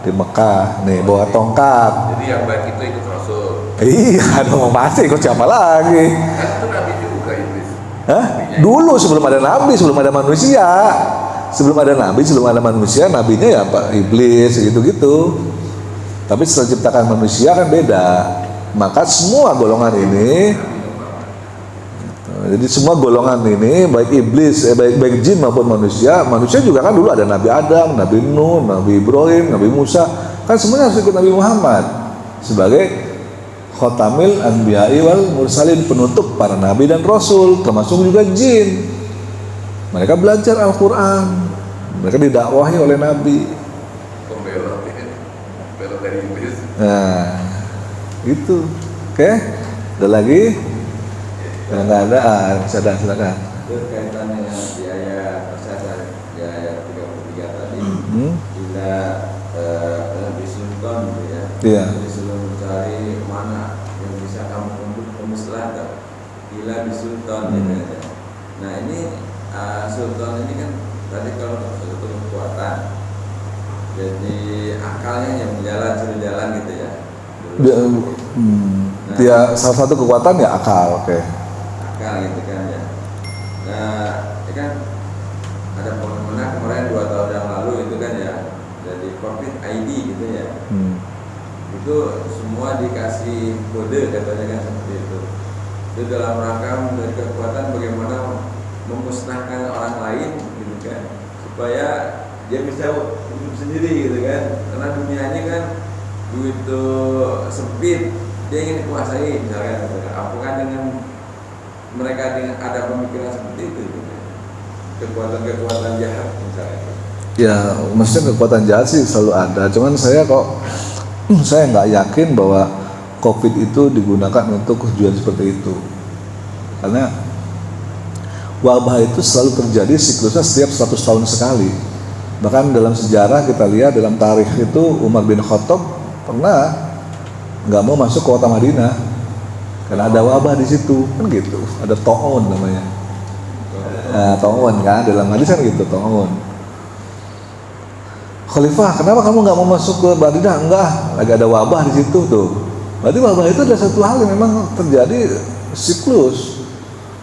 di Mekah, nih bawa tongkat. Jadi yang baik itu ikut Rasul. Iya, dong pasti ikut siapa lagi? Kan itu Nabi juga iblis. Hah? Dulu sebelum ada Nabi, sebelum ada manusia. Sebelum ada Nabi, sebelum ada manusia, nabinya ya Pak Iblis gitu-gitu. Tapi setelah ciptakan manusia kan beda. Maka semua golongan ini, jadi semua golongan ini, baik iblis, baik jin maupun manusia juga kan dulu ada Nabi Adam, Nabi Nuh, Nabi Ibrahim, Nabi Musa, kan semuanya harus ikut Nabi Muhammad sebagai khotamil anbiya'i wal mursalin, penutup para nabi dan rasul, termasuk juga jin. Mereka belajar Al-Quran, mereka didakwahi oleh Nabi. Belok dari iblis. Nah, itu. Oke, ada lagi? Yang nggak ada, silakan. Itu kaitannya dengan di ayat 33 tadi. Bila disultan gitu ya. Iya. Disuruh mencari mana yang bisa kamu kemusnahkan. Bila disultan gitu ya. Nah ini sultan ini kan tadi kalau suatu kekuatan, jadi akalnya yang suruh jalan gitu ya. Dia salah satu kekuatan ya akal, oke. Akal gitu kan ya. Nah ini kan ada fenomena kemarin 2 tahun yang lalu itu kan ya, jadi COVID ID gitu ya. Itu semua dikasih kode katanya kan seperti itu. Itu dalam rangka memberi kekuatan bagaimana memusnahkan orang lain gitu kan, supaya dia bisa hidup sendiri gitu kan, karena dunianya kan begitu sempit, dia ingin dikuasai misalkan gitu kan. Apakah dengan mereka dengan ada pemikiran seperti itu gitu kan? Kekuatan jahat misalnya. Ya, maksudnya kekuatan jahat sih selalu ada. Cuman saya nggak yakin bahwa COVID itu digunakan untuk tujuan seperti itu. Karena wabah itu selalu terjadi siklusnya setiap 100 tahun sekali. Bahkan dalam sejarah kita lihat dalam tarikh itu Umar bin Khattab pernah nggak mau masuk ke kota Madinah karena ada wabah di situ, kan gitu. Ada ta'un namanya. Nah, ta'un kan dalam hadis kan gitu, ta'un. Khalifah, kenapa kamu nggak mau masuk ke Madinah? Enggak, lagi ada wabah di situ tuh. Berarti wabah itu adalah satu hal yang memang terjadi siklus.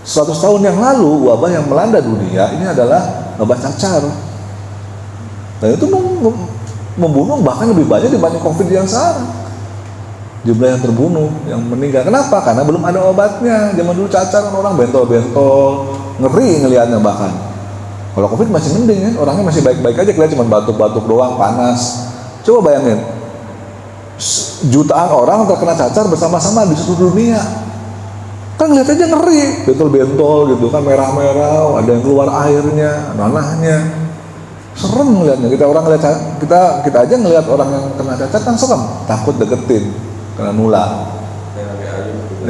100 tahun yang lalu wabah yang melanda dunia ini adalah wabah cacar. Dan itu membunuh bahkan lebih banyak dibanding COVID yang sekarang. Jumlah yang terbunuh, yang meninggal. Kenapa? Karena belum ada obatnya. Zaman dulu cacar kan orang bentol-bentol, ngeri ngelihatnya bahkan. Kalau COVID masih mending kan, orangnya masih baik-baik aja, kelihatan cuma batuk-batuk doang, panas. Coba bayangin, jutaan orang terkena cacar bersama-sama di seluruh dunia. Kan lihat aja ngeri, bentol-bentol gitu kan, merah-merah, ada yang keluar airnya, nanahnya. Serem ngelihatnya. Kita aja ngelihat orang yang kena cacar kan serem, takut deketin, kena nular.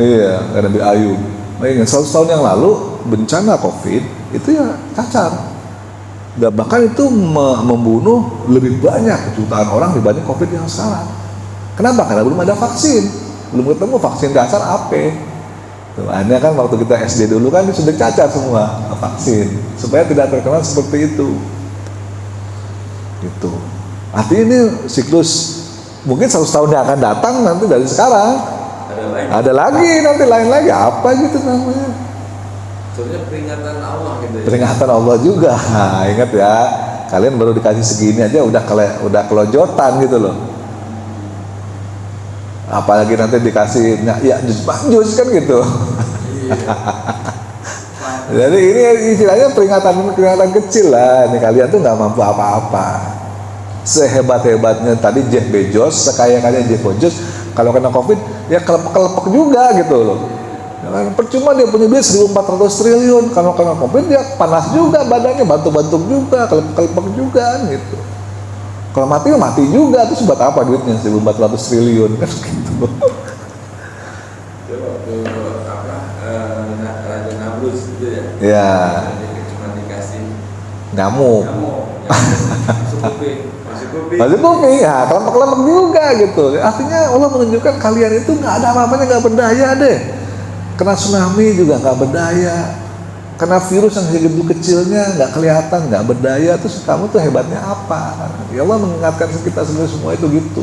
Iya, karena Nabi Ayub. Nah, 100 tahun yang lalu bencana COVID itu ya cacar. Dan bahkan itu membunuh lebih banyak jutaan orang dibanding COVID yang sekarang. Kenapa? Karena belum ada vaksin, belum ketemu vaksin dasar apa. Hanya kan waktu kita SD dulu kan sudah cacar semua vaksin supaya tidak terkena seperti itu. Gitu. Artinya ini siklus mungkin 100 tahun yang akan datang nanti dari sekarang ada lagi nanti lain lagi apa gitu namanya. Sebenarnya peringatan Allah gitu ya. Peringatan Allah juga. Nah, ingat ya, kalian baru dikasih segini aja udah kelojotan gitu loh. Apalagi nanti dikasih ya jus kan gitu. Jadi ini istilahnya peringatan kecil lah. Ini kalian tuh nggak mampu apa-apa. Sehebat-hebatnya tadi Jeff Bezos, sekaya-kaya Jeff Bezos, kalau kena COVID ya kelepek-kelepek juga gitu loh. Percuma dia punya duit 1.400 triliun, kalau kena COVID dia panas juga badannya, batuk-batuk juga, kelepek-kelepek juga gitu. Kalau mati juga, terus buat apa duitnya 1.400 triliun kan gitu. Waktu Raja Nabrus gitu ya. Ya. Cuma dikasih Nyamuk. Masih kuping, ya kelepek-kelepek juga gitu. Artinya Allah menunjukkan kalian itu nggak ada apa-apanya, nggak berdaya deh. Kena tsunami juga nggak berdaya, kena virus yang segitu kecilnya nggak kelihatan, nggak berdaya, terus kamu tuh hebatnya apa? Ya Allah mengingatkan kita semua itu gitu.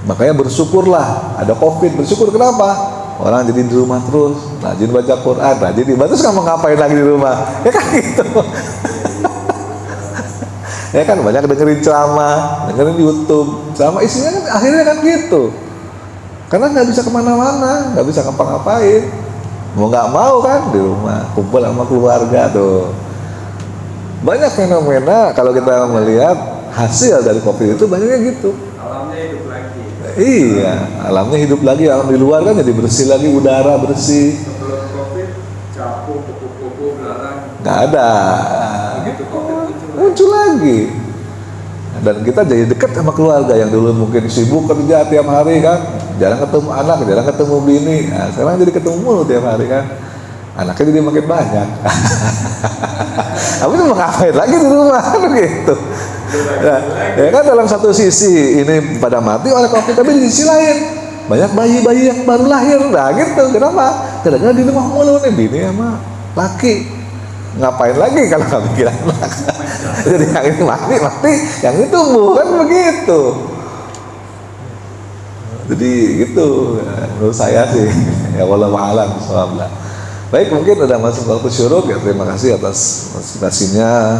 Makanya bersyukurlah ada COVID, bersyukur kenapa? Orang jadi di rumah terus, rajin baca Quran, rajin ibadah, terus kamu ngapain lagi di rumah? Ya kan gitu. Ya kan banyak dengerin ceramah, dengerin YouTube, ceramah isinya kan akhirnya kan gitu. Karena nggak bisa kemana-mana, nggak bisa ngapa-ngapain. Mau nggak mau kan di rumah, kumpul sama keluarga tuh. Banyak fenomena kalau kita melihat hasil dari COVID itu banyaknya gitu. Alamnya hidup lagi. Iya, alamnya hidup lagi, alam di luar kan jadi bersih lagi, udara bersih. Sebelum COVID, capung, kupu-kupu, belalang. Nggak ada. Begitu COVID Muncul lagi. Dan kita jadi dekat sama keluarga yang dulu mungkin sibuk kerja tiap hari kan, jarang ketemu anak, jarang ketemu bini. Nah, sekarang jadi ketemu mulu tiap hari kan. Anaknya jadi makin banyak. Tapi mau ngapain lagi di rumah kan gitu. Ya kan dalam satu sisi ini pada mati oleh COVID, tapi di sisi lain banyak bayi-bayi yang baru lahir. Nah gitu, kenapa? Kadang-kadang di rumah mulu nih bini sama laki. Ngapain lagi kalau nggak bikin anak? Jadi yang ini mati, yang ini tumbuh kan begitu. Jadi gitu, menurut saya sih. Ya wallahu a'lam bishawab. Baik, mungkin udah masuk waktu syuruk ya. Terima kasih atas partisipasinya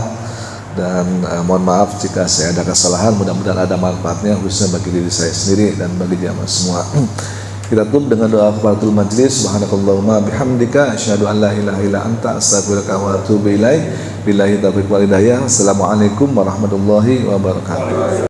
dan mohon maaf jika saya ada kesalahan. Mudah-mudahan ada manfaatnya khususnya bagi diri saya sendiri dan bagi jamaah semua. Kita tutup dengan doa kafaratul majlis. Subhanakallahumma bihamdika asyhadu an la ilaha illa anta astaghfiruka wa atubu ilaik. Billahi taufiq wal hidayah. Assalamualaikum warahmatullahi wabarakatuh.